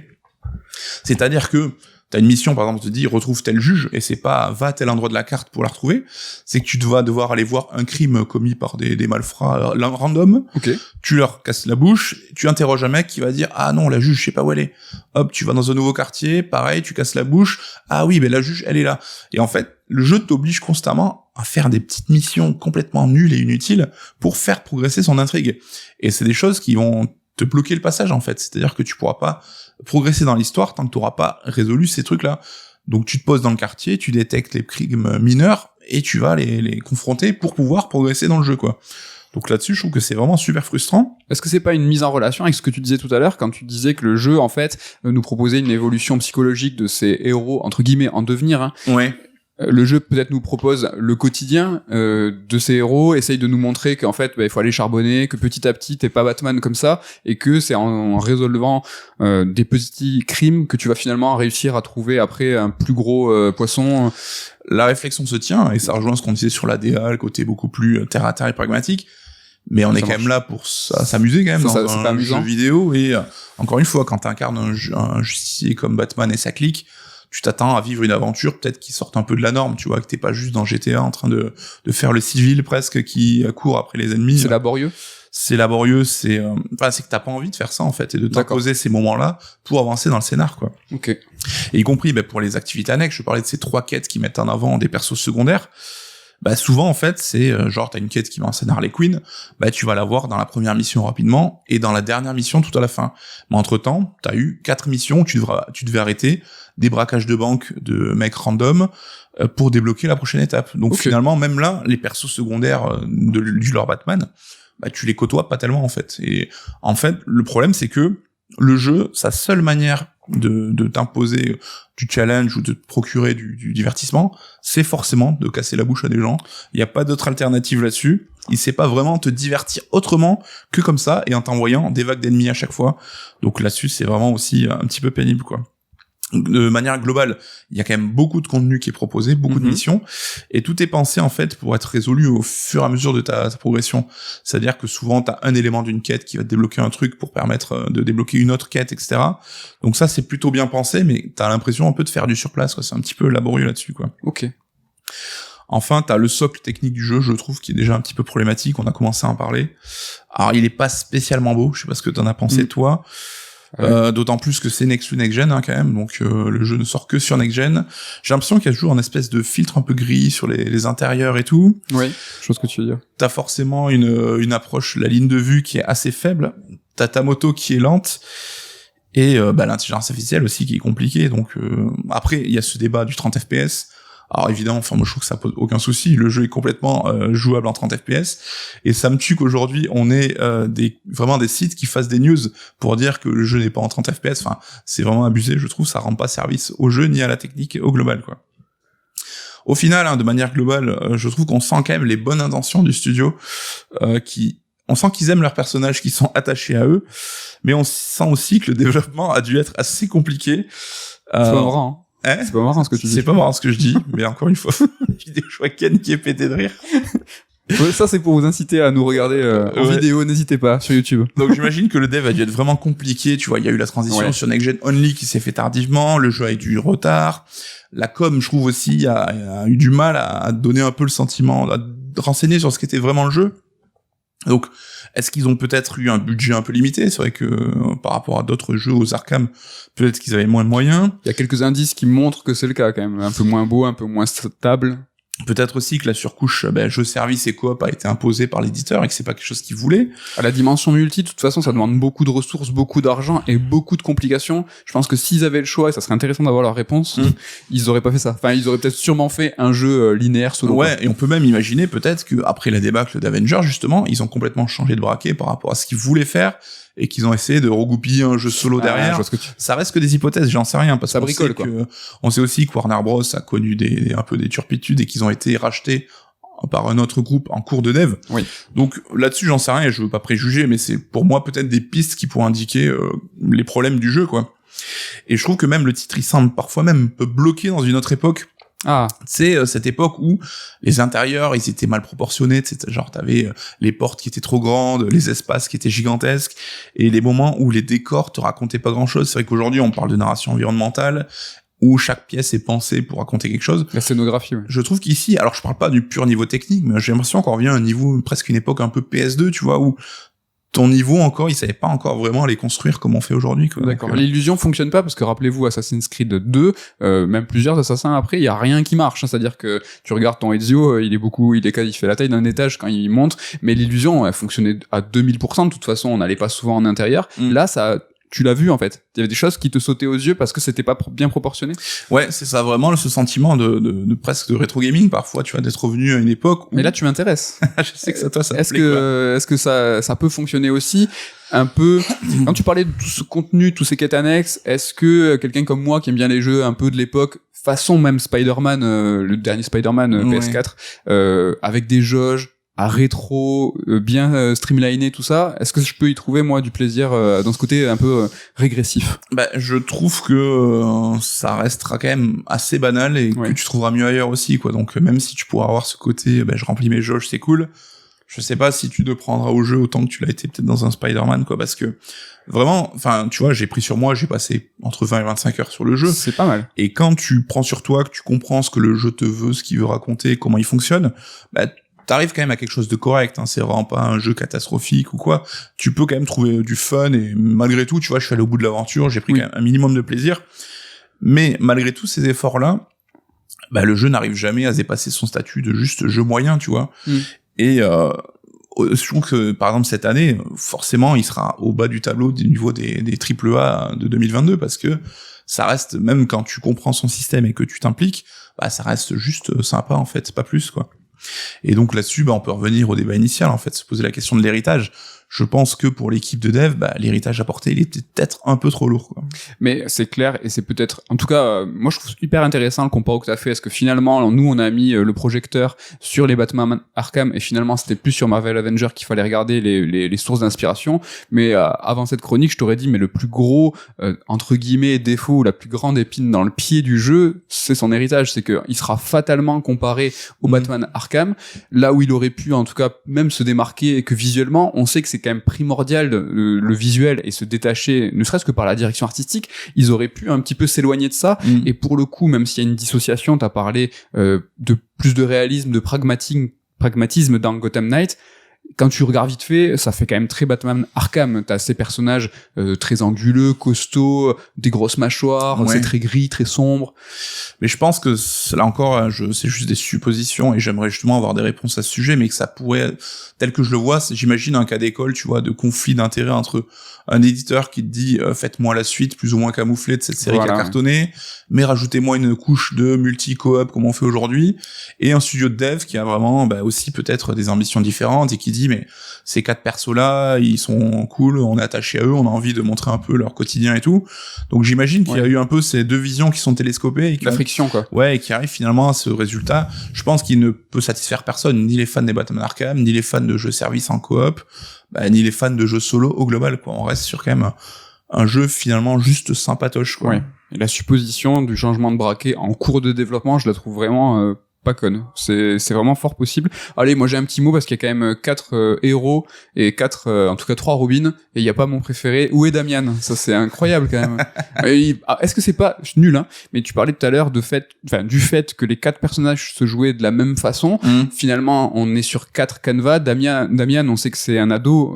C'est-à-dire que t'as une mission, par exemple, te dit retrouve tel juge, et c'est pas va à tel endroit de la carte pour la retrouver, c'est que tu vas devoir aller voir un crime commis par des malfrats random. Okay. Tu leur casses la bouche, tu interroges un mec qui va dire ah non, la juge, je sais pas où elle est. Hop, tu vas dans un nouveau quartier, pareil, tu casses la bouche, ah oui, la juge, elle est là. Et en fait, le jeu t'oblige constamment à faire des petites missions complètement nulles et inutiles pour faire progresser son intrigue. Et c'est des choses qui vont te bloquer le passage, en fait. C'est-à-dire que tu pourras pas progresser dans l'histoire tant que tu n'auras pas résolu ces trucs-là. Donc tu te poses dans le quartier, tu détectes les crimes mineurs et tu vas les confronter pour pouvoir progresser dans le jeu, quoi. Donc là-dessus, je trouve que c'est vraiment super frustrant. Est-ce que c'est pas une mise en relation avec ce que tu disais tout à l'heure quand tu disais que le jeu, en fait, nous proposait une évolution psychologique de ces héros, entre guillemets, en devenir, hein. Ouais. Le jeu peut-être nous propose le quotidien de ces héros, essaye de nous montrer qu'en fait il faut aller charbonner, que petit à petit t'es pas Batman comme ça, et que c'est en résolvant des petits crimes que tu vas finalement réussir à trouver après un plus gros poisson. La réflexion se tient, et ça rejoint ce qu'on disait sur l'ADA, le côté beaucoup plus terre à terre et pragmatique. Mais on est quand même là pour s'amuser quand même dans un jeu vidéo, et encore une fois, quand t'incarnes un justicier comme Batman et sa clique, tu t'attends à vivre une aventure peut-être qui sorte un peu de la norme, tu vois, que t'es pas juste dans GTA en train de faire le civil presque qui court après les ennemis. C'est laborieux. C'est laborieux, c'est que t'as pas envie de faire ça en fait, et de t'imposer ces moments-là pour avancer dans le scénar, quoi. Ok. Et y compris pour les activités annexes, je parlais de ces 3 quêtes qui mettent en avant des persos secondaires. Souvent en fait c'est genre t'as une quête qui met en scène Harley Quinn, tu vas la voir dans la première mission rapidement et dans la dernière mission tout à la fin. Mais entre temps t'as eu 4 missions où tu devais arrêter des braquages de banque de mecs random pour débloquer la prochaine étape. Donc finalement même là les persos secondaires du lore Batman, tu les côtoies pas tellement en fait. Et en fait le problème c'est que le jeu, sa seule manière de t'imposer du challenge ou de te procurer du divertissement, c'est forcément de casser la bouche à des gens. Il n'y a pas d'autre alternative là-dessus. Il sait pas vraiment te divertir autrement que comme ça et en t'envoyant des vagues d'ennemis à chaque fois. Donc là-dessus, c'est vraiment aussi un petit peu pénible, quoi. De manière globale, il y a quand même beaucoup de contenu qui est proposé, beaucoup de missions, et tout est pensé en fait pour être résolu au fur et à mesure de ta progression. C'est-à-dire que souvent t'as un élément d'une quête qui va te débloquer un truc pour permettre de débloquer une autre quête, etc. Donc ça c'est plutôt bien pensé, mais t'as l'impression un peu de faire du surplace, quoi. C'est un petit peu laborieux là-dessus, quoi. Ok. Enfin, t'as le socle technique du jeu, je trouve, qui est déjà un petit peu problématique. On a commencé à en parler. Alors, il est pas spécialement beau. Je sais pas ce que t'en as pensé, toi. D'autant plus que c'est next to next gen quand même, donc le jeu ne sort que sur next gen. J'ai l'impression qu'il y a toujours une espèce de filtre un peu gris sur les intérieurs et tout. Oui, je vois ce que tu veux dire. T'as forcément une approche, la ligne de vue qui est assez faible. T'as ta moto qui est lente. Et l'intelligence artificielle aussi qui est compliquée. Donc après, il y a ce débat du 30 FPS. Alors évidemment, moi je trouve que ça pose aucun souci. Le jeu est complètement jouable en 30 FPS. Et ça me tue qu'aujourd'hui on ait vraiment des sites qui fassent des news pour dire que le jeu n'est pas en 30 FPS. Enfin, c'est vraiment abusé. Je trouve ça rend pas service au jeu ni à la technique au global, quoi. Au final, de manière globale, je trouve qu'on sent quand même les bonnes intentions du studio, on sent qu'ils aiment leurs personnages, qu'ils sont attachés à eux, mais on sent aussi que le développement a dû être assez compliqué. C'est pas marrant. C'est pas marrant ce que tu dis. C'est pas marrant ce que je dis, mais encore une fois, vidéo Ken qui est pété de rire. Ouais, ça c'est pour vous inciter à nous regarder en vidéo, n'hésitez pas, sur YouTube. Donc j'imagine que le dev a dû être vraiment compliqué, tu vois, il y a eu la transition sur Next Gen Only qui s'est fait tardivement, le jeu a eu du retard, la com, je trouve aussi, a eu du mal à donner un peu le sentiment, à renseigner sur ce qu'était vraiment le jeu. Donc, est-ce qu'ils ont peut-être eu un budget un peu limité? C'est vrai que par rapport à d'autres jeux aux Arkham, peut-être qu'ils avaient moins de moyens. Il y a quelques indices qui montrent que c'est le cas quand même, un peu moins beau, un peu moins stable. Peut-être aussi que la surcouche jeu service et coop a été imposée par l'éditeur et que c'est pas quelque chose qu'ils voulaient. À la dimension multi, de toute façon, ça demande beaucoup de ressources, beaucoup d'argent et beaucoup de complications. Je pense que s'ils avaient le choix, et ça serait intéressant d'avoir leur réponse, ils auraient pas fait ça. Enfin, ils auraient peut-être sûrement fait un jeu linéaire solo. Ouais, et on peut même imaginer peut-être que après la débâcle d'Avengers, justement, ils ont complètement changé de braquet par rapport à ce qu'ils voulaient faire et qu'ils ont essayé de regoupiller un jeu solo derrière. Ça reste que des hypothèses, j'en sais rien, parce ça bricole, quoi. On sait aussi que Warner Bros a connu un peu des turpitudes et qu'ils ont été rachetés par un autre groupe en cours de dev. Oui. Donc là-dessus, j'en sais rien et je veux pas préjuger, mais c'est pour moi peut-être des pistes qui pourraient indiquer les problèmes du jeu, quoi. Et je trouve que même le titre, il semble parfois même un peu bloqué dans une autre époque. C'est cette époque où les intérieurs ils étaient mal proportionnés, genre t'avais les portes qui étaient trop grandes, les espaces qui étaient gigantesques et les moments où les décors te racontaient pas grand chose. C'est vrai qu'aujourd'hui on parle de narration environnementale où chaque pièce est pensée pour raconter quelque chose. La scénographie, oui. Je trouve qu'ici, alors je parle pas du pur niveau technique, mais j'ai l'impression qu'on revient à un niveau, presque une époque un peu PS2, tu vois, où ton niveau encore, ils savaient pas encore vraiment les construire comme on fait aujourd'hui, quoi. D'accord. L'illusion fonctionne pas parce que rappelez-vous Assassin's Creed 2, même plusieurs assassins après, il y a rien qui marche, hein. C'est-à-dire que tu regardes ton Ezio, il fait la taille d'un étage quand il monte, mais l'illusion, elle fonctionnait à 2000%, de toute façon, on n'allait pas souvent en intérieur. Là, tu l'as vu en fait. Il y avait des choses qui te sautaient aux yeux parce que c'était pas bien proportionné. Ouais, c'est ça vraiment ce sentiment de presque de rétro gaming parfois, tu vois, d'être revenu à une époque où... Mais là tu m'intéresses. Je sais que ça toi ça est-ce que ça peut fonctionner aussi un peu quand tu parlais de tout ce contenu, tous ces quêtes annexes, est-ce que quelqu'un comme moi qui aime bien les jeux un peu de l'époque, façon même Spider-Man, le dernier Spider-Man PS4 avec des jauges à rétro, bien streamliné, tout ça, est-ce que je peux y trouver, moi, du plaisir dans ce côté un peu régressif? Je trouve que ça restera quand même assez banal et que tu trouveras mieux ailleurs aussi, quoi. Donc, même si tu pourras avoir ce côté, je remplis mes jauges, c'est cool, je sais pas si tu te prendras au jeu autant que tu l'as été peut-être dans un Spider-Man, quoi, parce que vraiment, enfin, tu vois, j'ai pris sur moi, j'ai passé entre 20 et 25 heures sur le jeu. C'est pas mal. Et quand tu prends sur toi, que tu comprends ce que le jeu te veut, ce qu'il veut raconter, comment il fonctionne, t'arrives quand même à quelque chose de correct, hein. C'est vraiment pas un jeu catastrophique ou quoi. Tu peux quand même trouver du fun et malgré tout, tu vois, je suis allé au bout de l'aventure, j'ai pris quand même un minimum de plaisir. Mais malgré tous ces efforts-là, le jeu n'arrive jamais à dépasser son statut de juste jeu moyen, tu vois. Et je trouve que, par exemple, cette année, forcément, il sera au bas du tableau du niveau des AAA de 2022 parce que ça reste, même quand tu comprends son système et que tu t'impliques, ça reste juste sympa, en fait, pas plus, quoi. Et donc là-dessus, on peut revenir au débat initial, en fait, se poser la question de l'héritage. Je pense que pour l'équipe de dev, l'héritage apporté, il est peut-être un peu trop lourd, quoi. Mais c'est clair, et c'est peut-être, en tout cas, moi je trouve hyper intéressant le comparo que t'as fait. Est-ce que finalement, nous on a mis le projecteur sur les Batman Arkham, et finalement c'était plus sur Marvel Avengers qu'il fallait regarder les sources d'inspiration. Mais avant cette chronique, je t'aurais dit, mais le plus gros, entre guillemets, défaut, ou la plus grande épine dans le pied du jeu, c'est son héritage. C'est que il sera fatalement comparé au Batman Arkham, là où il aurait pu, en tout cas, même se démarquer, et que visuellement, on sait que c'est quand même primordial le visuel et se détacher, ne serait-ce que par la direction artistique. Ils auraient pu un petit peu s'éloigner de ça. Et pour le coup, même s'il y a une dissociation, t'as parlé de plus de réalisme, de pragmatisme dans Gotham Knight, quand tu regardes vite fait, ça fait quand même très Batman Arkham. T'as ces personnages très anguleux, costauds, des grosses mâchoires, c'est très gris, très sombre. Mais je pense que là encore, c'est juste des suppositions et j'aimerais justement avoir des réponses à ce sujet, mais que ça pourrait, tel que je le vois, j'imagine un cas d'école, tu vois, de conflit d'intérêt entre un éditeur qui te dit faites-moi la suite plus ou moins camouflée de cette série qui a cartonné, mais rajoutez-moi une couche de multi-coop comme on fait aujourd'hui, et un studio de dev qui a vraiment aussi peut-être des ambitions différentes et qui dit mais ces 4 persos là ils sont cool, on est attaché à eux, on a envie de montrer un peu leur quotidien et tout, donc j'imagine qu'il y a eu un peu ces deux visions qui sont télescopées et qui la friction quoi. Ouais, et qui arrive finalement à ce résultat. Je pense qu'il ne peut satisfaire personne, ni les fans des Batman Arkham, ni les fans de jeux service en coop, ni les fans de jeux solo au global quoi. On reste sur quand même un jeu finalement juste sympatoche quoi. Ouais. Et la supposition du changement de braquet en cours de développement, je la trouve vraiment pas conne. C'est vraiment fort possible. Allez, moi j'ai un petit mot parce qu'il y a quand même 4 héros et 4 en tout cas 3 Robins et il y a pas mon préféré. Où est Damian? Ça c'est incroyable quand même. Est-ce que c'est pas nul hein? Mais tu parlais tout à l'heure du fait que les 4 personnages se jouaient de la même façon. Finalement, on est sur 4 canevas. Damian, on sait que c'est un ado.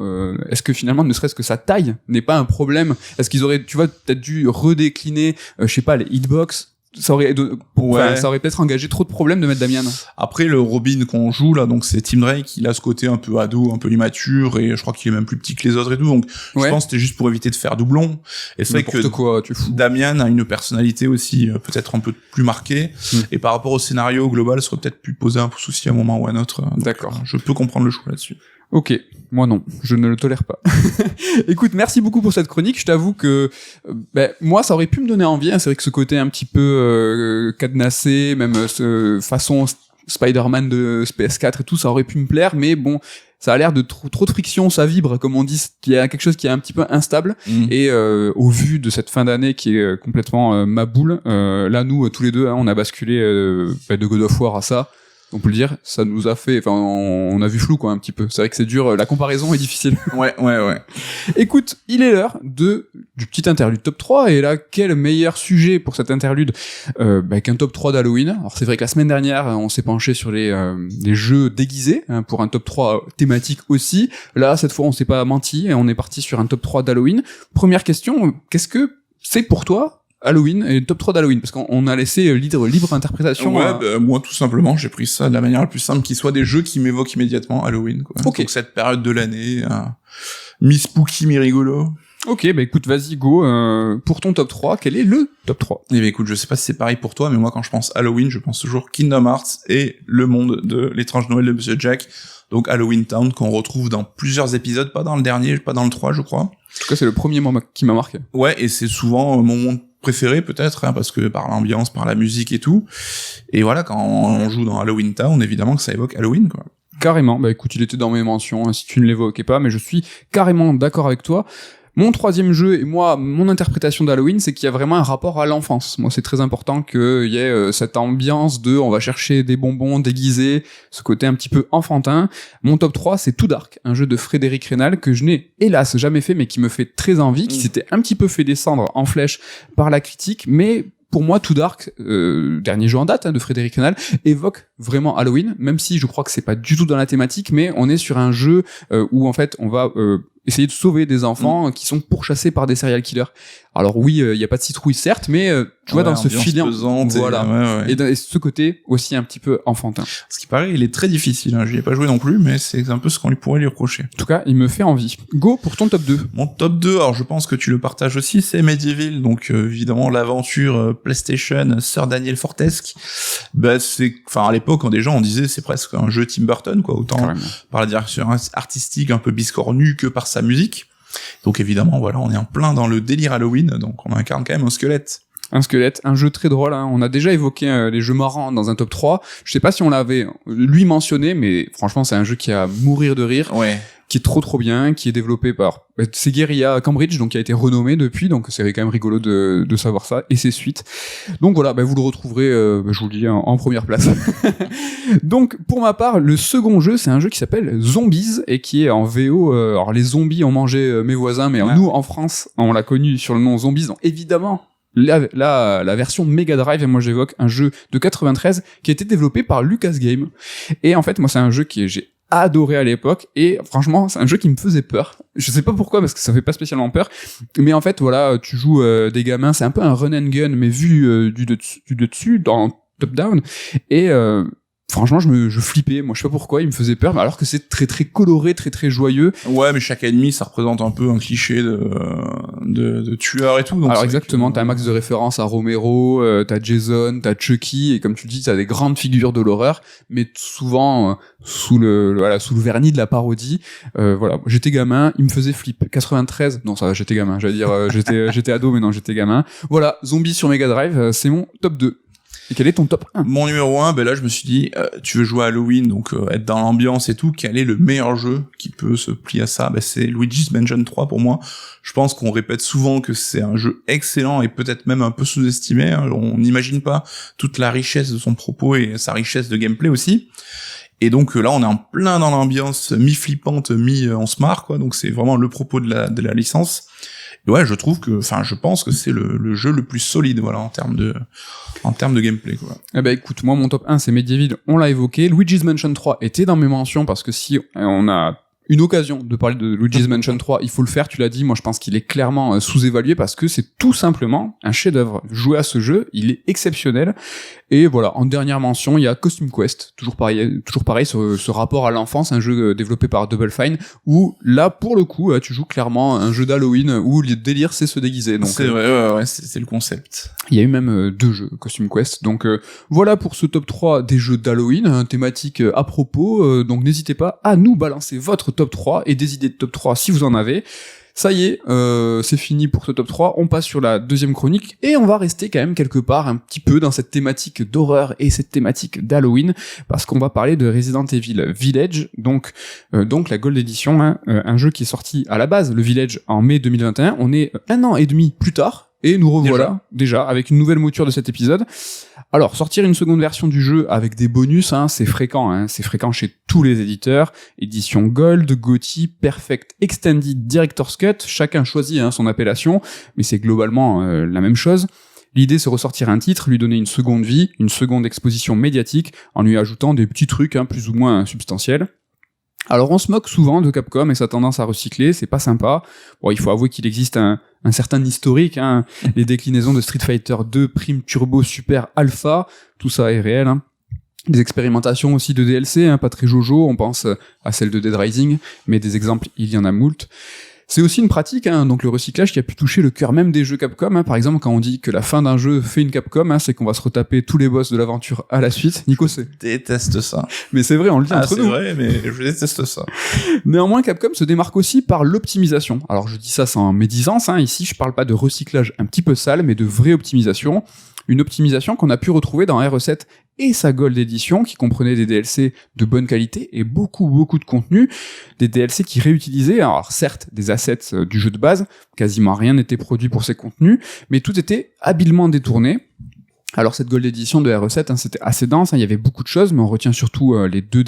Est-ce que finalement, ne serait-ce que sa taille n'est pas un problème? Est-ce qu'ils auraient, tu vois, peut-être dû redécliner, je sais pas, les hitbox? Ça aurait peut-être engagé trop de problèmes de mettre Damian. Après, le Robin qu'on joue, là, donc c'est Tim Drake, il a ce côté un peu ado, un peu immature, et je crois qu'il est même plus petit que les autres et tout, donc je pense que c'était juste pour éviter de faire doublon. Et c'est vrai que Damian a une personnalité aussi peut-être un peu plus marquée, et par rapport au scénario global, ça aurait peut-être pu poser un peu souci à un moment ou à un autre. D'accord. Je peux comprendre le choix là-dessus. Ok, moi non, je ne le tolère pas. Écoute, merci beaucoup pour cette chronique. Je t'avoue que moi, ça aurait pu me donner envie. Hein. C'est vrai que ce côté un petit peu cadenassé, même façon Spider-Man de PS4 et tout, ça aurait pu me plaire. Mais bon, ça a l'air de trop de friction, ça vibre, comme on dit. Il y a quelque chose qui est un petit peu instable. Et au vu de cette fin d'année qui est complètement ma boule, là, nous, tous les deux, hein, on a basculé de God of War à ça. On peut le dire, ça nous a fait, on a vu flou quoi un petit peu. C'est vrai que c'est dur, la comparaison est difficile. Ouais. Écoute, il est l'heure du petit interlude top 3 et là, quel meilleur sujet pour cet interlude qu'un top 3 d'Halloween. Alors c'est vrai que la semaine dernière, on s'est penché sur les jeux déguisés hein, pour un top 3 thématique aussi. Là, cette fois, on s'est pas menti et on est parti sur un top 3 d'Halloween. Première question, qu'est-ce que c'est pour toi Halloween et le top 3 d'Halloween parce qu'on a laissé libre interprétation. Moi tout simplement j'ai pris ça de la manière la plus simple qui soit des jeux qui m'évoquent immédiatement Halloween quoi. Okay. Donc cette période de l'année mi-spooky mi-rigolo. Ok, écoute, vas-y, go. Pour ton top 3, quel est le top 3? Écoute, je sais pas si c'est pareil pour toi, mais moi quand je pense Halloween, je pense toujours Kingdom Hearts et le monde de l'étrange Noël de Monsieur Jack. Donc Halloween Town qu'on retrouve dans plusieurs épisodes, pas dans le dernier, pas dans le 3 je crois. En tout cas c'est le premier qui m'a marqué. Ouais, et c'est souvent mon monde préféré peut-être, hein, parce que par l'ambiance, par la musique et tout. Et voilà, quand on joue dans Halloween Town, évidemment que ça évoque Halloween quoi. Carrément, écoute, il était dans mes mentions, hein, si tu ne l'évoquais pas, mais je suis carrément d'accord avec toi. Mon troisième jeu, et moi, mon interprétation d'Halloween, c'est qu'il y a vraiment un rapport à l'enfance. Moi, c'est très important qu'il y ait cette ambiance de on va chercher des bonbons déguisés, ce côté un petit peu enfantin. Mon top 3, c'est Too Dark, un jeu de Frédéric Reynal que je n'ai hélas jamais fait, mais qui me fait très envie, qui s'était un petit peu fait descendre en flèche par la critique, mais pour moi, Too Dark, dernier jeu en date de Frédéric Reynal, évoque vraiment Halloween, même si je crois que c'est pas du tout dans la thématique, mais on est sur un jeu où en fait on va essayer de sauver des enfants qui sont pourchassés par des serial killers. Alors oui, il y a pas de citrouille certes, mais tu vois dans ce filet, voilà, et ce côté aussi un petit peu enfantin. Ce qui paraît, il est très difficile. Hein. Je n'y ai pas joué non plus, mais c'est un peu ce qu'on pourrait lui reprocher. En tout cas, il me fait envie. Go pour ton top 2. Mon top 2, alors je pense que tu le partages aussi, c'est Medieval. Donc évidemment l'aventure PlayStation Sir Daniel Fortesque. À l'époque, quand déjà on disait c'est presque un jeu Tim Burton, quoi, autant par la direction artistique un peu biscornue que par sa musique. Donc évidemment, voilà, on est en plein dans le délire Halloween, donc on incarne quand même un squelette. Un squelette, un jeu très drôle, hein. On a déjà évoqué les jeux marrants dans un top 3. Je sais pas si on l'avait lui mentionné, mais franchement, c'est un jeu qui a mourir de rire. Ouais. Qui est trop bien, qui est développé par c'est Guerrilla Cambridge, donc qui a été renommé depuis, donc c'est quand même rigolo de savoir ça, et ses suites. Donc voilà, vous le retrouverez, je vous le dis, en première place. Donc pour ma part, le second jeu, c'est un jeu qui s'appelle Zombies, et qui est en VO, alors les zombies ont mangé mes voisins, mais nous, en France, on l'a connu sur le nom Zombies, donc évidemment, la version Mega Drive, et moi j'évoque un jeu de 93 qui a été développé par Lucas Game. Et en fait, moi c'est un jeu j'ai adoré à l'époque, et franchement, c'est un jeu qui me faisait peur. Je sais pas pourquoi, parce que ça fait pas spécialement peur, mais en fait, voilà, tu joues des gamins, c'est un peu un run and gun, mais vu du dessus, dans top-down, et franchement, je flippais. Moi, je sais pas pourquoi, il me faisait peur, alors que c'est très très coloré, très très joyeux. Ouais, mais chaque ennemi, ça représente un peu un cliché de tueur et tout. Donc alors exactement, t'as un max de références à Romero, t'as Jason, t'as Chucky, et comme tu le dis, t'as des grandes figures de l'horreur, mais souvent sous le vernis de la parodie. Voilà, j'étais gamin, il me faisait flipper. 93, non ça va, j'étais gamin. J'allais dire, j'étais ado, mais non, j'étais gamin. Voilà, Zombie sur Mega Drive, c'est mon top 2. Et quel est ton top 1? Mon numéro 1, ben là je me suis dit, tu veux jouer à Halloween, donc être dans l'ambiance et tout, quel est le meilleur jeu qui peut se plier à ça? Ben c'est Luigi's Mansion 3 pour moi. Je pense qu'on répète souvent que c'est un jeu excellent et peut-être même un peu sous-estimé, hein. On n'imagine pas toute la richesse de son propos et sa richesse de gameplay aussi. Et donc là on est en plein dans l'ambiance mi-flippante, mi-on se marre quoi, donc c'est vraiment le propos de la licence. Et ouais, je pense que c'est le jeu le plus solide, voilà, en termes de gameplay, quoi. Eh ben, écoute, moi, mon top 1, c'est Medieval, on l'a évoqué. Luigi's Mansion 3 était dans mes mentions parce que si on a une occasion de parler de Luigi's Mansion 3, il faut le faire, tu l'as dit, moi je pense qu'il est clairement sous-évalué parce que c'est tout simplement un chef-d'œuvre. Jouer à ce jeu, il est exceptionnel. Et voilà, en dernière mention, il y a Costume Quest, toujours pareil ce rapport à l'enfance, un jeu développé par Double Fine, où là, pour le coup, tu joues clairement un jeu d'Halloween où le délire c'est se déguiser. Donc, c'est vrai, ouais, c'est le concept. Il y a eu même 2 jeux Costume Quest. Donc voilà pour ce top 3 des jeux d'Halloween, thématique à propos. Donc n'hésitez pas à nous balancer votre top 3 et des idées de top 3 si vous en avez. Ça y est, c'est fini pour ce top 3, on passe sur la deuxième chronique, et on va rester quand même quelque part un petit peu dans cette thématique d'horreur et cette thématique d'Halloween, parce qu'on va parler de Resident Evil Village, donc la Gold Edition, hein, un jeu qui est sorti à la base, le Village, en mai 2021, on est 1 an et demi plus tard, et nous revoilà déjà avec une nouvelle mouture de cet épisode. Alors, sortir une seconde version du jeu avec des bonus, hein, c'est fréquent chez tous les éditeurs. Édition Gold, GOTY, Perfect Extended Director's Cut, chacun choisit son appellation, mais c'est globalement la même chose. L'idée, c'est ressortir un titre, lui donner une seconde vie, une seconde exposition médiatique, en lui ajoutant des petits trucs plus ou moins substantiels. Alors on se moque souvent de Capcom et sa tendance à recycler, c'est pas sympa. Bon, il faut avouer qu'il existe un certain historique, hein. Les déclinaisons de Street Fighter 2, Prime Turbo, Super, Alpha, tout ça est réel, hein. Des expérimentations aussi de DLC, pas très jojo, on pense à celle de Dead Rising, mais des exemples, il y en a moult. C'est aussi une pratique, donc le recyclage qui a pu toucher le cœur même des jeux Capcom. Par exemple, quand on dit que la fin d'un jeu fait une Capcom, c'est qu'on va se retaper tous les boss de l'aventure à la suite. Nico, Je déteste ça. Mais c'est vrai, on le dit entre nous. C'est vrai, mais je déteste ça. Néanmoins, Capcom se démarque aussi par l'optimisation. Alors je dis ça sans médisance, ici je parle pas de recyclage un petit peu sale, mais de vraie optimisation. Une optimisation qu'on a pu retrouver dans RE7 et sa Gold Edition, qui comprenait des DLC de bonne qualité et beaucoup de contenu, des DLC qui réutilisaient, alors certes, des assets du jeu de base, quasiment rien n'était produit pour ces contenus, mais tout était habilement détourné. Alors cette Gold Edition de RE7, c'était assez dense, il y avait beaucoup de choses, mais on retient surtout les 2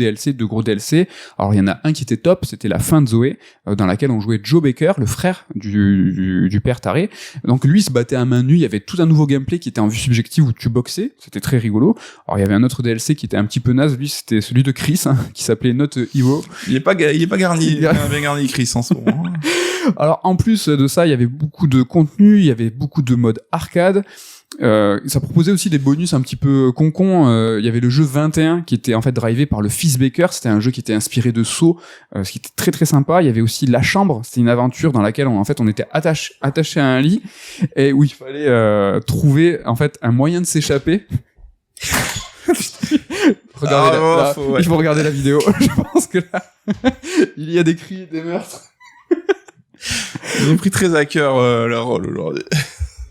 gros DLC. Alors il y en a un qui était top, c'était la fin de Zoé, dans laquelle on jouait Joe Baker, le frère du père taré. Donc lui se battait à main nue, il y avait tout un nouveau gameplay qui était en vue subjective où tu boxais, c'était très rigolo. Alors il y avait un autre DLC qui était un petit peu naze, lui c'était celui de Chris, qui s'appelait Not Hero. Il est pas garni, il est bien garni Chris en ce moment. Alors en plus de ça, il y avait beaucoup de contenu, il y avait beaucoup de modes arcade. Ça proposait aussi des bonus un petit peu concon. Il y avait le jeu 21 qui était en fait drivé par le fils Baker. C'était un jeu qui était inspiré de Saw, ce qui était très très sympa. Il y avait aussi La Chambre. C'était une aventure dans laquelle on était attaché à un lit et où il fallait trouver en fait un moyen de s'échapper. Il faut regarder la vidéo. Je pense que là, il y a des cris, des meurtres. Ils ont pris très à cœur leur rôle aujourd'hui.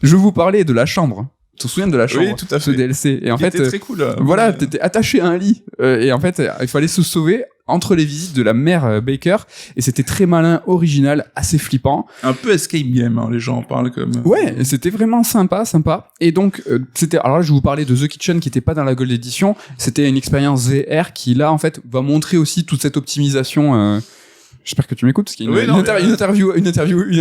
Je vous parlais de La Chambre. Tu te souviens de La Chambre? Oui, tout à fait. Ce DLC. Et en fait, c'était très cool. Voilà, t'étais attaché à un lit. Et en fait, il fallait se sauver entre les visites de la mère Baker. Et c'était très malin, original, assez flippant. Un peu escape game, les gens en parlent comme... Ouais, c'était vraiment sympa. Et donc, alors là, je vais vous parler de The Kitchen qui était pas dans la Gold Edition. C'était une expérience VR qui, là, en fait, va montrer aussi toute cette optimisation, J'espère que tu m'écoutes parce qu'il y a Oui, non, une interview,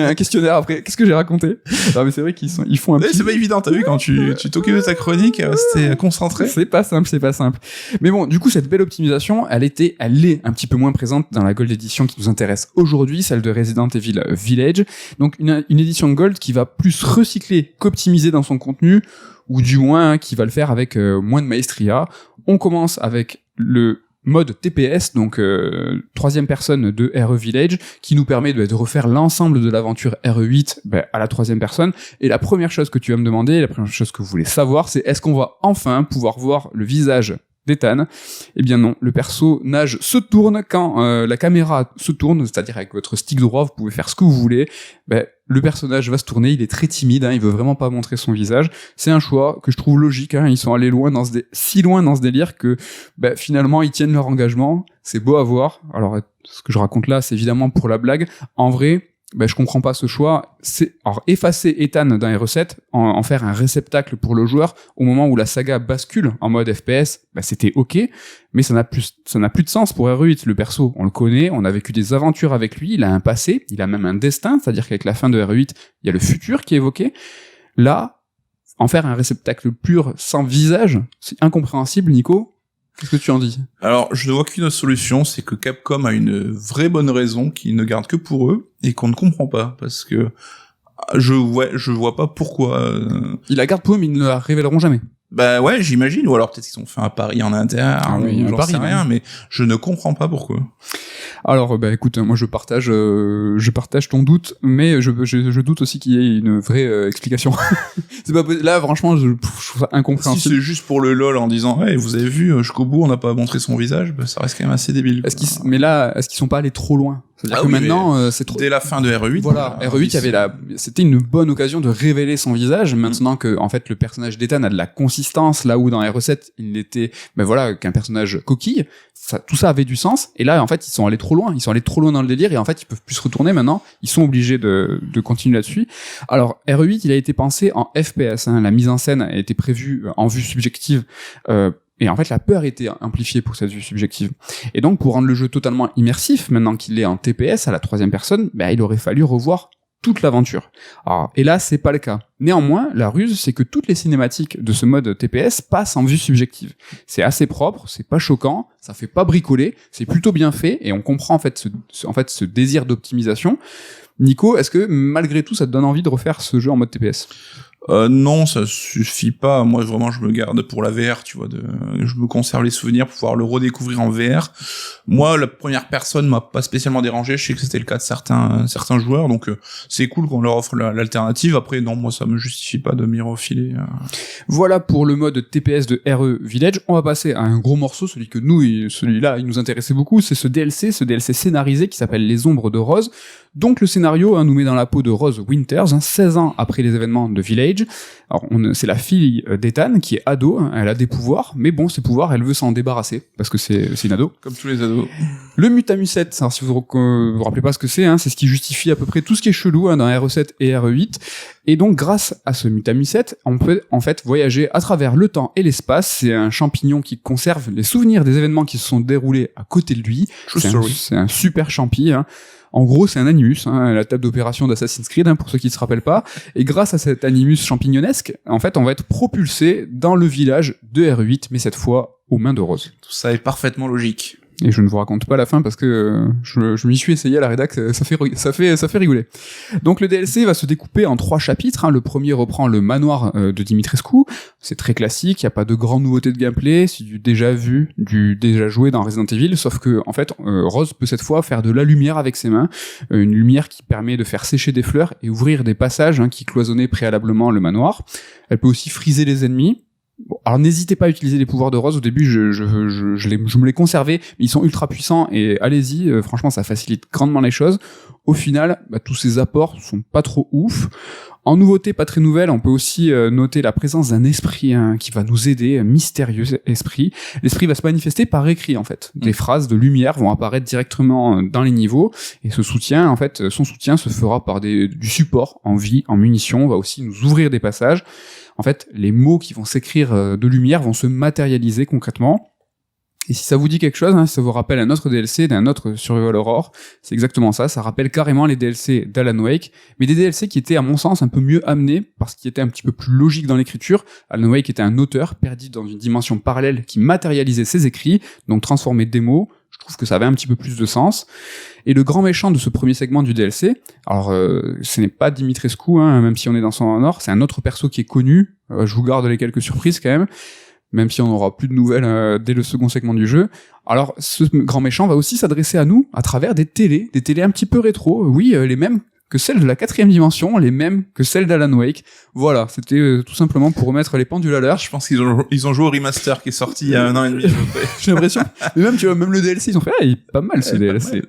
un questionnaire après. Qu'est-ce que j'ai raconté? Non, mais c'est vrai ils font un petit... C'est pas évident, t'as vu, quand tu t'occupes de ta chronique, c'était concentré. C'est pas simple. Mais bon, du coup, cette belle optimisation, elle est un petit peu moins présente dans la Gold Edition qui nous intéresse aujourd'hui, celle de Resident Evil Village. Donc, une édition Gold qui va plus recycler qu'optimiser dans son contenu, ou du moins, qui va le faire avec moins de maestria. On commence avec le mode TPS, donc troisième personne de RE Village, qui nous permet de refaire l'ensemble de l'aventure RE8 à la troisième personne. Et la première chose que tu vas me demander, la première chose que vous voulez savoir, c'est est-ce qu'on va enfin pouvoir voir le visage d'Ethan? Eh bien non, le personnage se tourne quand la caméra se tourne, c'est-à-dire avec votre stick droit, vous pouvez faire ce que vous voulez. Le personnage va se tourner, il est très timide, il veut vraiment pas montrer son visage. C'est un choix que je trouve logique, ils sont allés si loin dans ce délire que finalement ils tiennent leur engagement. C'est beau à voir. Alors ce que je raconte là, c'est évidemment pour la blague. En vrai, je comprends pas ce choix. Alors effacer Ethan dans les recettes, en faire un réceptacle pour le joueur au moment où la saga bascule en mode FPS, c'était ok, mais ça n'a plus de sens pour RE8. Le perso, on le connaît, on a vécu des aventures avec lui, il a un passé, il a même un destin, c'est-à-dire qu'avec la fin de RE8, il y a le futur qui est évoqué. Là, en faire un réceptacle pur sans visage, c'est incompréhensible, Nico. Qu'est-ce que tu en dis? Alors, je ne vois qu'une solution, c'est que Capcom a une vraie bonne raison qu'ils ne gardent que pour eux et qu'on ne comprend pas, parce que je vois pas pourquoi. Ils la gardent pour eux, mais ils ne la révéleront jamais. Ouais, j'imagine, ou alors peut-être qu'ils ont fait un pari en interne, oui, j'en sais rien, mais je ne comprends pas pourquoi. Alors, écoute, moi je partage ton doute, mais je doute aussi qu'il y ait une vraie explication. C'est pas là, franchement, je trouve ça incompréhensible. Si c'est juste pour le lol en disant, hey, vous avez vu, jusqu'au bout, on n'a pas montré son visage, ça reste quand même assez débile. Mais là, est-ce qu'ils sont pas allés trop loin? C'est-à-dire que maintenant, c'est trop... Dès la fin de RE8. Voilà, RE8, c'était une bonne occasion de révéler son visage, maintenant que, en fait, le personnage d'Ethan a de la consistance, là où dans RE7, il était, qu'un personnage coquille. Tout ça avait du sens. Et là, en fait, ils sont allés trop loin. Ils sont allés trop loin dans le délire, et en fait, ils peuvent plus se retourner maintenant. Ils sont obligés de continuer là-dessus. Alors, RE8, il a été pensé en FPS, La mise en scène a été prévue en vue subjective, et en fait, la peur était amplifiée pour cette vue subjective. Et donc, pour rendre le jeu totalement immersif, maintenant qu'il est en TPS à la troisième personne, il aurait fallu revoir toute l'aventure. Alors, et là, c'est pas le cas. Néanmoins, la ruse, c'est que toutes les cinématiques de ce mode TPS passent en vue subjective. C'est assez propre, c'est pas choquant, ça fait pas bricoler, c'est plutôt bien fait, et on comprend en fait ce désir d'optimisation. Nico, est-ce que malgré tout, ça te donne envie de refaire ce jeu en mode TPS? Non, ça suffit pas. Moi, vraiment, je me garde pour la VR, tu vois. Je me conserve les souvenirs pour pouvoir le redécouvrir en VR. Moi, la première personne m'a pas spécialement dérangé. Je sais que c'était le cas de certains joueurs, donc c'est cool qu'on leur offre l'alternative. Après, non, moi, ça me justifie pas de m'y refiler. Voilà pour le mode TPS de RE Village. On va passer à un gros morceau, celui-là, il nous intéressait beaucoup. C'est ce DLC scénarisé qui s'appelle Les Ombres de Rose. Donc le scénario nous met dans la peau de Rose Winters, 16 ans après les événements de Village. Alors c'est la fille d'Ethan qui est ado, elle a des pouvoirs, mais bon, ces pouvoirs, elle veut s'en débarrasser, parce que c'est une ado. Comme tous les ados. Le Mutamucet, alors si vous vous rappelez pas ce que c'est ce qui justifie à peu près tout ce qui est chelou dans RE7 et RE8. Et donc grâce à ce Mutamucet, on peut en fait voyager à travers le temps et l'espace. C'est un champignon qui conserve les souvenirs des événements qui se sont déroulés à côté de lui. C'est un super champi. En gros, c'est un animus, la table d'opération d'Assassin's Creed, pour ceux qui ne se rappellent pas. Et grâce à cet animus champignonesque, en fait, on va être propulsé dans le village de RE8, mais cette fois aux mains de Rose. Tout ça est parfaitement logique. Et je ne vous raconte pas la fin parce que je m'y suis essayé à la rédac, ça fait rigoler. Donc le DLC va se découper en 3 chapitres. Le premier reprend le manoir de Dimitrescu. C'est très classique, il y a pas de grandes nouveautés de gameplay, c'est du déjà vu, du déjà joué dans Resident Evil, sauf que en fait Rose peut cette fois faire de la lumière avec ses mains, une lumière qui permet de faire sécher des fleurs et ouvrir des passages qui cloisonnaient préalablement le manoir. Elle peut aussi friser les ennemis. Bon, alors n'hésitez pas à utiliser les pouvoirs de Rose. Au début, je me les conservais, mais ils sont ultra puissants et allez-y, franchement, ça facilite grandement les choses. Au final, tous ces apports sont pas trop ouf. En nouveauté, pas très nouvelle, on peut aussi noter la présence d'un esprit qui va nous aider, un mystérieux esprit. L'esprit va se manifester par écrit, en fait. Des phrases de lumière vont apparaître directement dans les niveaux, et son soutien se fera par du support en vie, en munitions, on va aussi nous ouvrir des passages. En fait, les mots qui vont s'écrire de lumière vont se matérialiser concrètement. Et si ça vous dit quelque chose, si ça vous rappelle un autre DLC d'un autre Survival Horror, c'est exactement ça. Ça rappelle carrément les DLC d'Alan Wake, mais des DLC qui étaient, à mon sens, un peu mieux amenés, parce qu'ils étaient un petit peu plus logiques dans l'écriture. Alan Wake était un auteur perdu dans une dimension parallèle qui matérialisait ses écrits, donc transformait des mots. Je trouve que ça avait un petit peu plus de sens. Et le grand méchant de ce premier segment du DLC, alors ce n'est pas Dimitrescu, même si on est dans son honneur, c'est un autre perso qui est connu. Je vous garde les quelques surprises quand même si on n'aura plus de nouvelles dès le second segment du jeu. Alors, ce grand méchant va aussi s'adresser à nous à travers des télés un petit peu rétro, oui, les mêmes que celles de la 4e dimension, les mêmes que celles d'Alan Wake. Voilà, c'était tout simplement pour remettre les pendules à l'heure. Je pense qu'ils ont joué au remaster qui est sorti il y a 1 an et demi. J'ai l'impression. Mais même, tu vois, même le DLC, ils ont fait, il est pas mal ce DLC.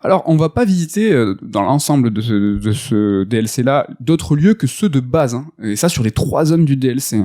Alors, on va pas visiter dans l'ensemble de ce DLC-là d'autres lieux que ceux de base, et ça sur les 3 zones du DLC.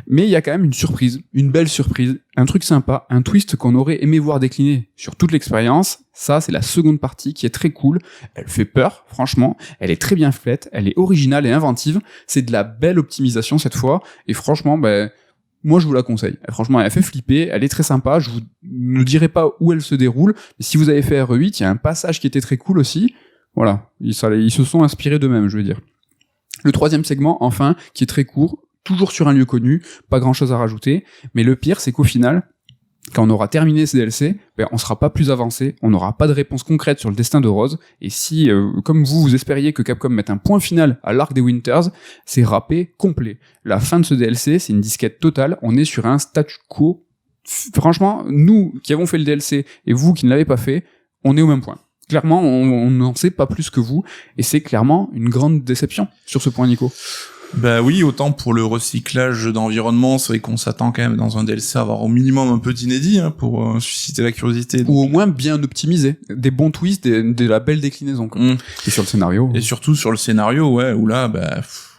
Mais il y a quand même une surprise, une belle surprise, un truc sympa, un twist qu'on aurait aimé voir décliner sur toute l'expérience. Ça, c'est la seconde partie qui est très cool. Elle fait peur, franchement. Elle est très bien faite. Elle est originale et inventive. C'est de la belle optimisation cette fois. Et franchement, moi, je vous la conseille. Franchement, elle fait flipper. Elle est très sympa. Je vous ne dirai pas où elle se déroule. Mais si vous avez fait RE8, il y a un passage qui était très cool aussi. Voilà. Ils se sont inspirés d'eux-mêmes, je veux dire. Le 3e segment, enfin, qui est très court. Toujours sur un lieu connu. Pas grand chose à rajouter. Mais le pire, c'est qu'au final, quand on aura terminé ces DLC, on sera pas plus avancé, on n'aura pas de réponse concrète sur le destin de Rose, et si, comme vous espériez que Capcom mette un point final à l'arc des Winters, c'est râpé complet. La fin de ce DLC, c'est une disquette totale, on est sur un statu quo. Franchement, nous qui avons fait le DLC, et vous qui ne l'avez pas fait, on est au même point. Clairement, on n'en sait pas plus que vous, et c'est clairement une grande déception sur ce point, Nico. Bah oui, autant pour le recyclage d'environnement, c'est vrai qu'on s'attend quand même dans un DLC à avoir au minimum un peu d'inédit pour susciter la curiosité. Donc. Ou au moins bien optimisé, des bons twists, de la belle déclinaison. Quoi. Et sur le scénario. Et surtout sur le scénario, où là,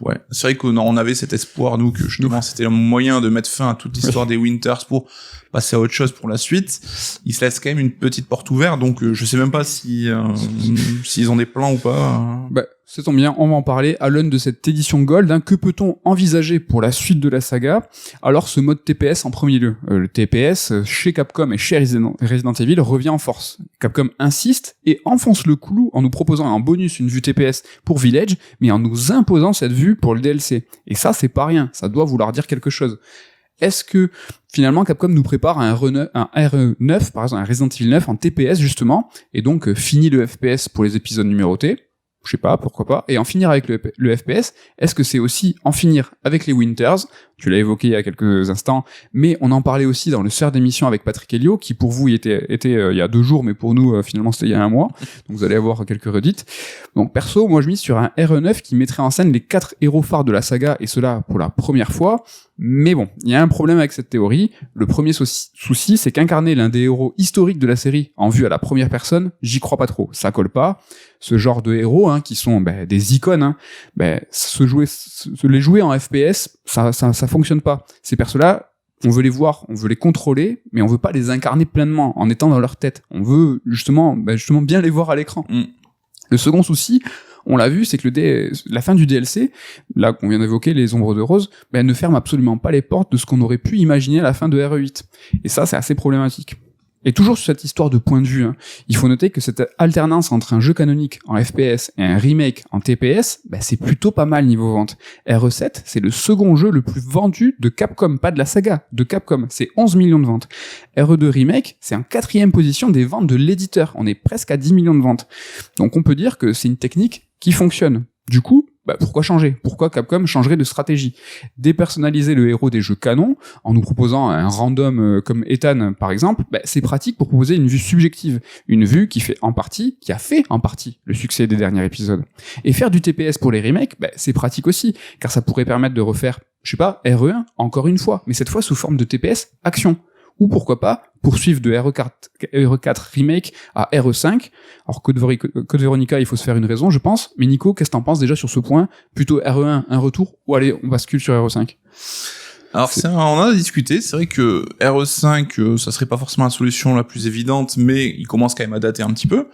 ouais, c'est vrai qu'on avait cet espoir nous que justement c'était un moyen de mettre fin à toute l'histoire des Winters pour passer à autre chose pour la suite. Ils se laissent quand même une petite porte ouverte, donc je sais même pas si s'ils ont des plans ou pas. Ça tombe bien, on va en parler à l'aune de cette édition Gold. Que peut-on envisager pour la suite de la saga ? Alors, ce mode TPS en premier lieu. Le TPS, chez Capcom et chez Resident Evil, revient en force. Capcom insiste et enfonce le clou en nous proposant en bonus une vue TPS pour Village, mais en nous imposant cette vue pour le DLC. Et ça, c'est pas rien, ça doit vouloir dire quelque chose. Est-ce que, finalement, Capcom nous prépare un RE9, par exemple, un Resident Evil 9 en TPS, justement, et donc fini le FPS pour les épisodes numérotés ? Je sais pas, pourquoi pas. Et en finir avec le FPS, est-ce que c'est aussi en finir avec les Winters ? Tu l'as évoqué il y a quelques instants, mais on en parlait aussi dans le soir d'émission avec Patrick Helio, qui pour vous était il y a 2 jours, mais pour nous, finalement, c'était il y a 1 mois. Donc vous allez avoir quelques redites. Donc perso, moi je mise sur un RE9 qui mettrait en scène les 4 héros phares de la saga, et cela pour la première fois. Mais bon, il y a un problème avec cette théorie. Le premier souci, c'est qu'incarner l'un des héros historiques de la série en vue à la première personne, j'y crois pas trop. Ça colle pas. Ce genre de héros, qui sont des icônes, les jouer en FPS, ça fonctionne pas. Ces persos-là, on veut les voir, on veut les contrôler, mais on veut pas les incarner pleinement en étant dans leur tête. On veut justement bien les voir à l'écran. Le second souci, on l'a vu, c'est que la fin du DLC, là qu'on vient d'évoquer, les Ombres de Rose, ne ferme absolument pas les portes de ce qu'on aurait pu imaginer à la fin de RE8. Et ça, c'est assez problématique. Et toujours sur cette histoire de point de vue, il faut noter que cette alternance entre un jeu canonique en FPS et un remake en TPS, c'est plutôt pas mal niveau vente. RE7, c'est le second jeu le plus vendu de Capcom, pas de la saga, de Capcom, c'est 11 millions de ventes. RE2 Remake, c'est en 4e position des ventes de l'éditeur, on est presque à 10 millions de ventes. Donc on peut dire que c'est une technique qui fonctionne. Du coup, pourquoi changer ? Pourquoi Capcom changerait de stratégie ? Dépersonnaliser le héros des jeux canons, en nous proposant un random comme Ethan par exemple, c'est pratique pour proposer une vue subjective. Une vue qui a fait en partie le succès des derniers épisodes. Et faire du TPS pour les remakes, c'est pratique aussi, car ça pourrait permettre de refaire, RE1 encore une fois, mais cette fois sous forme de TPS action. Ou pourquoi pas poursuivre de RE4 Remake à RE5. Alors Code Veronica, il faut se faire une raison, je pense. Mais Nico, qu'est-ce que t'en penses déjà sur ce point ? Plutôt RE1, un retour, ou allez, on bascule sur RE5 ? Alors on en a discuté, c'est vrai que RE5, ça serait pas forcément la solution la plus évidente, mais il commence quand même à dater un petit peu.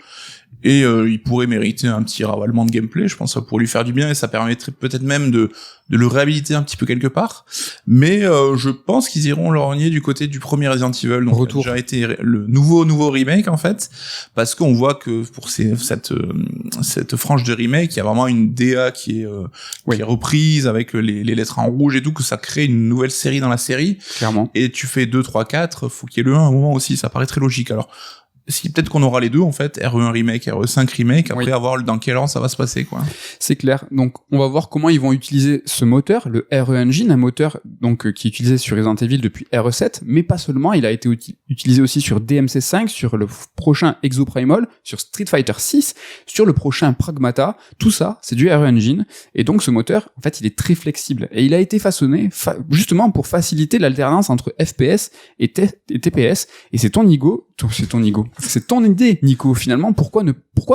Et il pourrait mériter un petit ravalement de gameplay, je pense que ça pourrait lui faire du bien et ça permettrait peut-être même de le réhabiliter un petit peu quelque part. Mais je pense qu'ils iront lorgner du côté du premier Resident Evil, donc Retour. déjà été le nouveau remake en fait, parce qu'on voit que pour cette frange de remake, il y a vraiment une DA qui est reprise avec les lettres en rouge et tout, que ça crée une nouvelle série dans la série. Clairement. Et tu fais 2, 3, 4, faut qu'il y ait le 1 à un moment aussi, ça paraît très logique. Alors si peut-être qu'on aura les deux en fait, RE1 remake, RE5 remake, après voir dans quel an ça va se passer quoi. C'est clair. Donc on va voir comment ils vont utiliser ce moteur, le RE Engine, un moteur donc qui est utilisé sur Resident Evil depuis RE7, mais pas seulement, il a été utilisé aussi sur DMC5, sur le prochain Exoprimal, sur Street Fighter 6, sur le prochain Pragmata. Tout ça, c'est du RE Engine et donc ce moteur, en fait, il est très flexible et il a été façonné justement pour faciliter l'alternance entre FPS et TPS et c'est ton idée, Nico, finalement. Pourquoi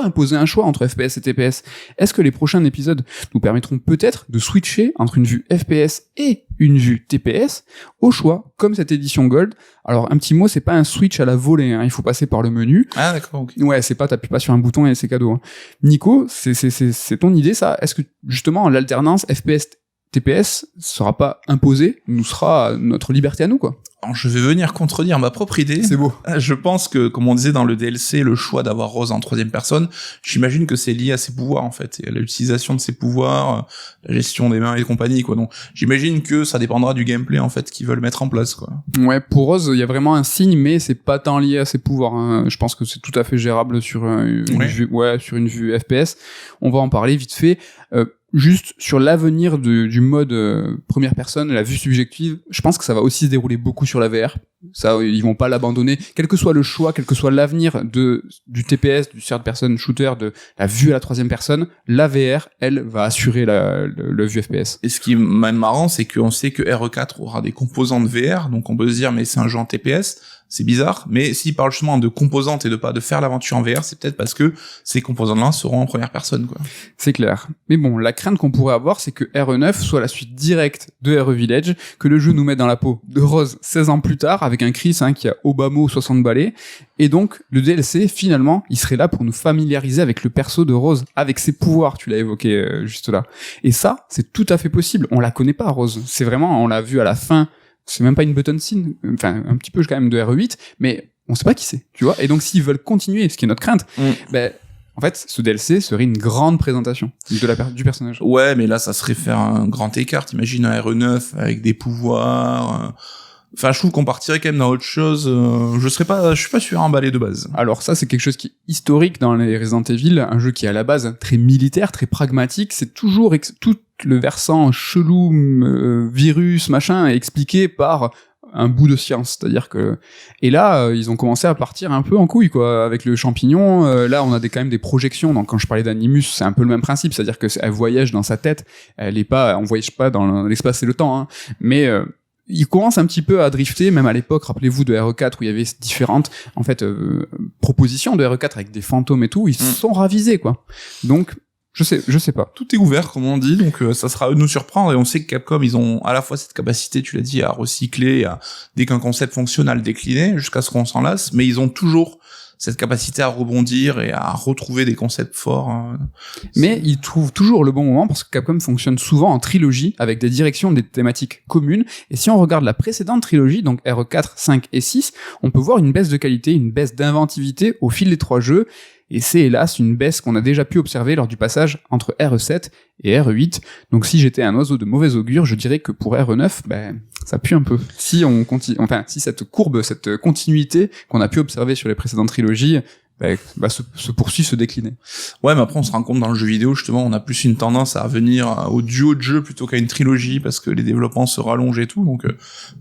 imposer un choix entre FPS et TPS? Est-ce que les prochains épisodes nous permettront peut-être de switcher entre une vue FPS et une vue TPS au choix, comme cette édition Gold? Alors, un petit mot, c'est pas un switch à la volée, hein, il faut passer par le menu. Ah, d'accord, ok. Ouais, c'est pas, t'appuies pas sur un bouton et c'est cadeau, hein. Nico, c'est ton idée, ça? Est-ce que, justement, l'alternance FPS TPS sera pas imposée, nous sera notre liberté à nous, quoi? Alors, je vais venir contredire ma propre idée. C'est beau. Je pense que, comme on disait dans le DLC, le choix d'avoir Rose en troisième personne, j'imagine que c'est lié à ses pouvoirs, en fait, et à l'utilisation de ses pouvoirs, la gestion des mains et compagnie, quoi. Donc, j'imagine que ça dépendra du gameplay, en fait, qu'ils veulent mettre en place, quoi. Ouais, pour Rose, il y a vraiment un signe, mais c'est pas tant lié à ses pouvoirs, hein. Je pense que c'est tout à fait gérable sur sur une vue FPS. On va en parler vite fait. Juste sur l'avenir du mode première personne, la vue subjective, je pense que ça va aussi se dérouler beaucoup sur la VR. Ça, ils vont pas l'abandonner, quel que soit le choix, quel que soit l'avenir du TPS, du third person shooter, de la vue à la troisième personne. La VR, elle, va assurer le vue FPS. Et ce qui est même marrant, c'est qu'on sait que RE4 aura des composantes VR, donc on peut se dire mais c'est un jeu en TPS. C'est bizarre, mais s'il parle justement de composantes et de pas de faire l'aventure en VR, c'est peut-être parce que ces composantes-là seront en première personne, quoi. C'est clair. Mais bon, la crainte qu'on pourrait avoir, c'est que RE9 soit la suite directe de RE Village, que le jeu nous mette dans la peau de Rose 16 ans plus tard, avec un Chris qui a au bas mot 60 balais, et donc le DLC, finalement, il serait là pour nous familiariser avec le perso de Rose, avec ses pouvoirs, tu l'as évoqué juste là. Et ça, c'est tout à fait possible. On la connaît pas, Rose. C'est vraiment, on l'a vu à la fin. C'est même pas une button scene, enfin un petit peu quand même de RE8, mais on sait pas qui c'est, tu vois. Et donc s'ils veulent continuer, ce qui est notre crainte, en fait, ce DLC serait une grande présentation du personnage. Ouais, mais là, ça serait faire un grand écart. T'imagines un RE9 avec des pouvoirs. Enfin, je trouve qu'on partirait quand même dans autre chose. Je suis pas sûr emballé de base. Alors ça, c'est quelque chose qui est historique dans les Resident Evil, un jeu qui est à la base très militaire, très pragmatique. C'est toujours tout le versant chelou, virus, machin, est expliqué par un bout de science, c'est-à-dire que et là ils ont commencé à partir un peu en couille quoi avec le champignon. Là on a quand même des projections, donc quand je parlais d'Animus c'est un peu le même principe, c'est-à-dire que elle voyage dans sa tête, on voyage pas dans l'espace et le temps, hein, mais il commence un petit peu à drifter, même à l'époque, rappelez-vous de RE4 où il y avait différentes en fait propositions de RE4 avec des fantômes et tout, ils se sont ravisés quoi. Donc je sais pas. Tout est ouvert, comme on dit, donc ça sera à eux de nous surprendre, et on sait que Capcom, ils ont à la fois cette capacité, tu l'as dit, à recycler, dès qu'un concept fonctionne, à le décliner, jusqu'à ce qu'on s'en lasse, mais ils ont toujours cette capacité à rebondir et à retrouver des concepts forts. Mais ils trouvent toujours le bon moment, parce que Capcom fonctionne souvent en trilogie, avec des directions, des thématiques communes, et si on regarde la précédente trilogie, donc RE4, 5 et 6, on peut voir une baisse de qualité, une baisse d'inventivité au fil des 3 jeux, et c'est hélas une baisse qu'on a déjà pu observer lors du passage entre RE7 et RE8. Donc si j'étais un oiseau de mauvais augure, je dirais que pour RE9, ça pue un peu. Si on continue, si cette courbe, cette continuité qu'on a pu observer sur les précédentes trilogies, se poursuit, se décliner. Ouais, mais après on se rend compte dans le jeu vidéo, justement, on a plus une tendance à revenir au duo de jeux plutôt qu'à une trilogie, parce que les développements se rallongent et tout, donc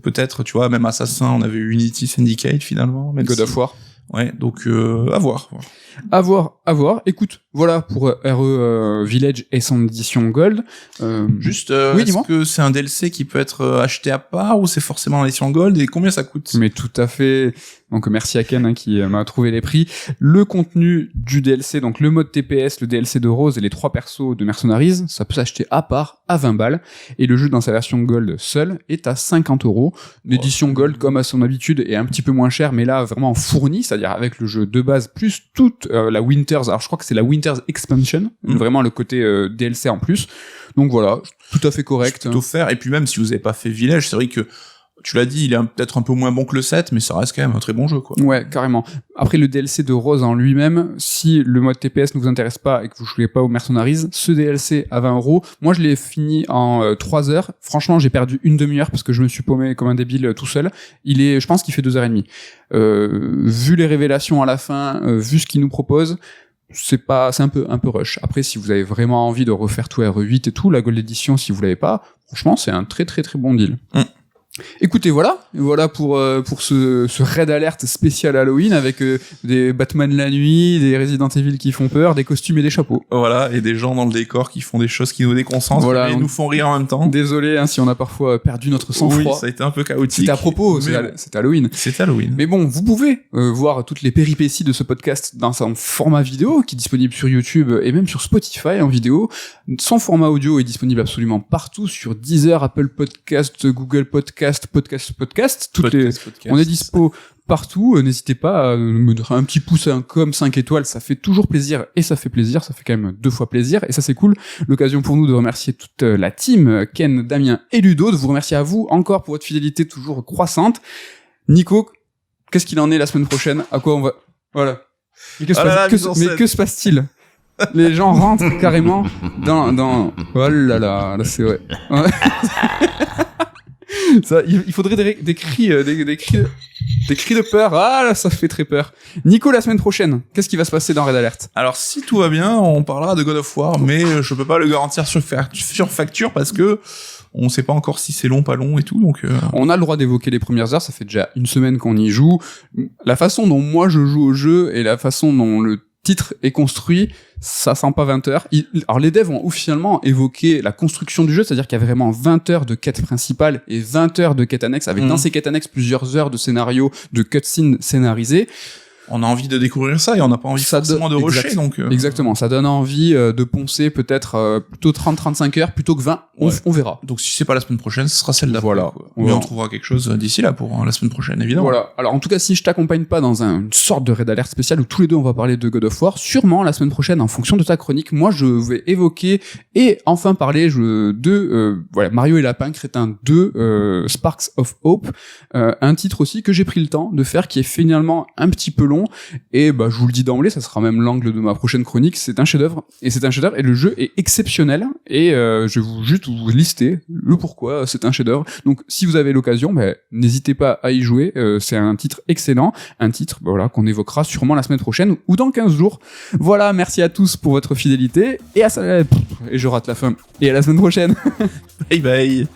peut-être, tu vois, même Assassin, on avait Unity Syndicate finalement. God of War. Ouais, donc à voir. À voir. Écoute, voilà pour RE Village et son édition Gold. Juste, oui, est-ce que c'est un DLC qui peut être acheté à part ou c'est forcément l'édition Gold, et combien ça coûte? Mais tout à fait. Donc merci à Ken qui m'a trouvé les prix. Le contenu du DLC, donc le mode TPS, le DLC de Rose et les 3 persos de Mercenaries, ça peut s'acheter à part à 20 balles. Et le jeu dans sa version Gold seul est à 50 €. L'édition Gold, comme à son habitude, est un petit peu moins chère, mais là vraiment fournie, c'est-à-dire avec le jeu de base plus toute la Winters. Alors je crois que c'est la Winters Expansion, vraiment le côté DLC en plus. Donc voilà, tout à fait correct. Tout faire. Et puis même si vous avez pas fait Village, c'est vrai que tu l'as dit, il est peut-être un peu moins bon que le 7, mais ça reste quand même un très bon jeu, quoi. Ouais, carrément. Après, le DLC de Rose en lui-même, si le mode TPS ne vous intéresse pas et que vous jouez pas aux Mercenaries, ce DLC à 20 €, moi je l'ai fini en 3 heures. Franchement, j'ai perdu une demi-heure parce que je me suis paumé comme un débile tout seul. Je pense qu'il fait 2h30. Vu les révélations à la fin, vu ce qu'il nous propose, c'est un peu rush. Après, si vous avez vraiment envie de refaire tout R8 et tout, la Gold Edition, si vous l'avez pas, franchement, c'est un très très très bon deal. Écoutez, voilà pour ce raid alerte spécial Halloween avec des Batman la nuit, des Resident Evil qui font peur, des costumes et des chapeaux. Voilà, et des gens dans le décor qui font des choses qui nous déconcentrent, voilà, et nous font rire en même temps. Désolé si on a parfois perdu notre sang-froid. Oui, ça a été un peu chaotique. C'était à propos, c'était Halloween. C'est Halloween. Mais bon, vous pouvez voir toutes les péripéties de ce podcast dans son format vidéo qui est disponible sur YouTube et même sur Spotify en vidéo. Son format audio est disponible absolument partout sur Deezer, Apple Podcast, Google Podcast, on est dispo partout. N'hésitez pas à me donner un petit pouce, un 5 étoiles, ça fait toujours plaisir et ça fait plaisir, ça fait quand même 2 fois plaisir et ça c'est cool. L'occasion pour nous de remercier toute la team, Ken, Damien et Ludo, de vous remercier à vous encore pour votre fidélité toujours croissante. Nico, qu'est-ce qu'il en est la semaine prochaine? À quoi on va... Voilà. Mais que se passe-t-il? Les gens rentrent carrément dans... Oh là là c'est vrai. Ça, il faudrait des cris de peur. Ah là, ça fait très peur. Nico, la semaine prochaine, qu'est-ce qui va se passer dans Red Alert? Alors, si tout va bien, on parlera de God of War, mais je peux pas le garantir sur facture parce que on sait pas encore si c'est long, pas long et tout, donc... On a le droit d'évoquer les premières heures, ça fait déjà une semaine qu'on y joue. La façon dont moi je joue au jeu et la façon dont le titre est construit, ça sent pas 20 heures. Alors les devs ont officiellement évoqué la construction du jeu, c'est-à-dire qu'il y a vraiment 20 heures de quête principale et 20 heures de quête annexe, avec dans ces quêtes annexes plusieurs heures de scénario, de cutscenes scénarisées. On a envie de découvrir ça et on n'a pas envie forcément de rusher, donc... Exactement, ça donne envie de poncer peut-être plutôt 30-35 heures plutôt que 20, on verra. Donc si c'est pas la semaine prochaine, ce sera celle d'après. Voilà. Mais on trouvera quelque chose d'ici là pour la semaine prochaine, évidemment. Voilà. Alors en tout cas, si je t'accompagne pas dans une sorte de raid alert spécial où tous les deux on va parler de God of War, sûrement la semaine prochaine, en fonction de ta chronique, moi je vais évoquer et enfin parler de Mario et Lapin Crétin 2, Sparks of Hope, un titre aussi que j'ai pris le temps de faire, qui est finalement un petit peu long, et je vous le dis d'emblée, ça sera même l'angle de ma prochaine chronique. C'est un chef-d'œuvre, et le jeu est exceptionnel, et je vais juste vous lister le pourquoi c'est un chef-d'œuvre. Donc si vous avez l'occasion, n'hésitez pas à y jouer. C'est un titre excellent, un titre qu'on évoquera sûrement la semaine prochaine ou dans 15 jours. Voilà, merci à tous pour votre fidélité, et je rate la fin, et à la semaine prochaine. Bye bye.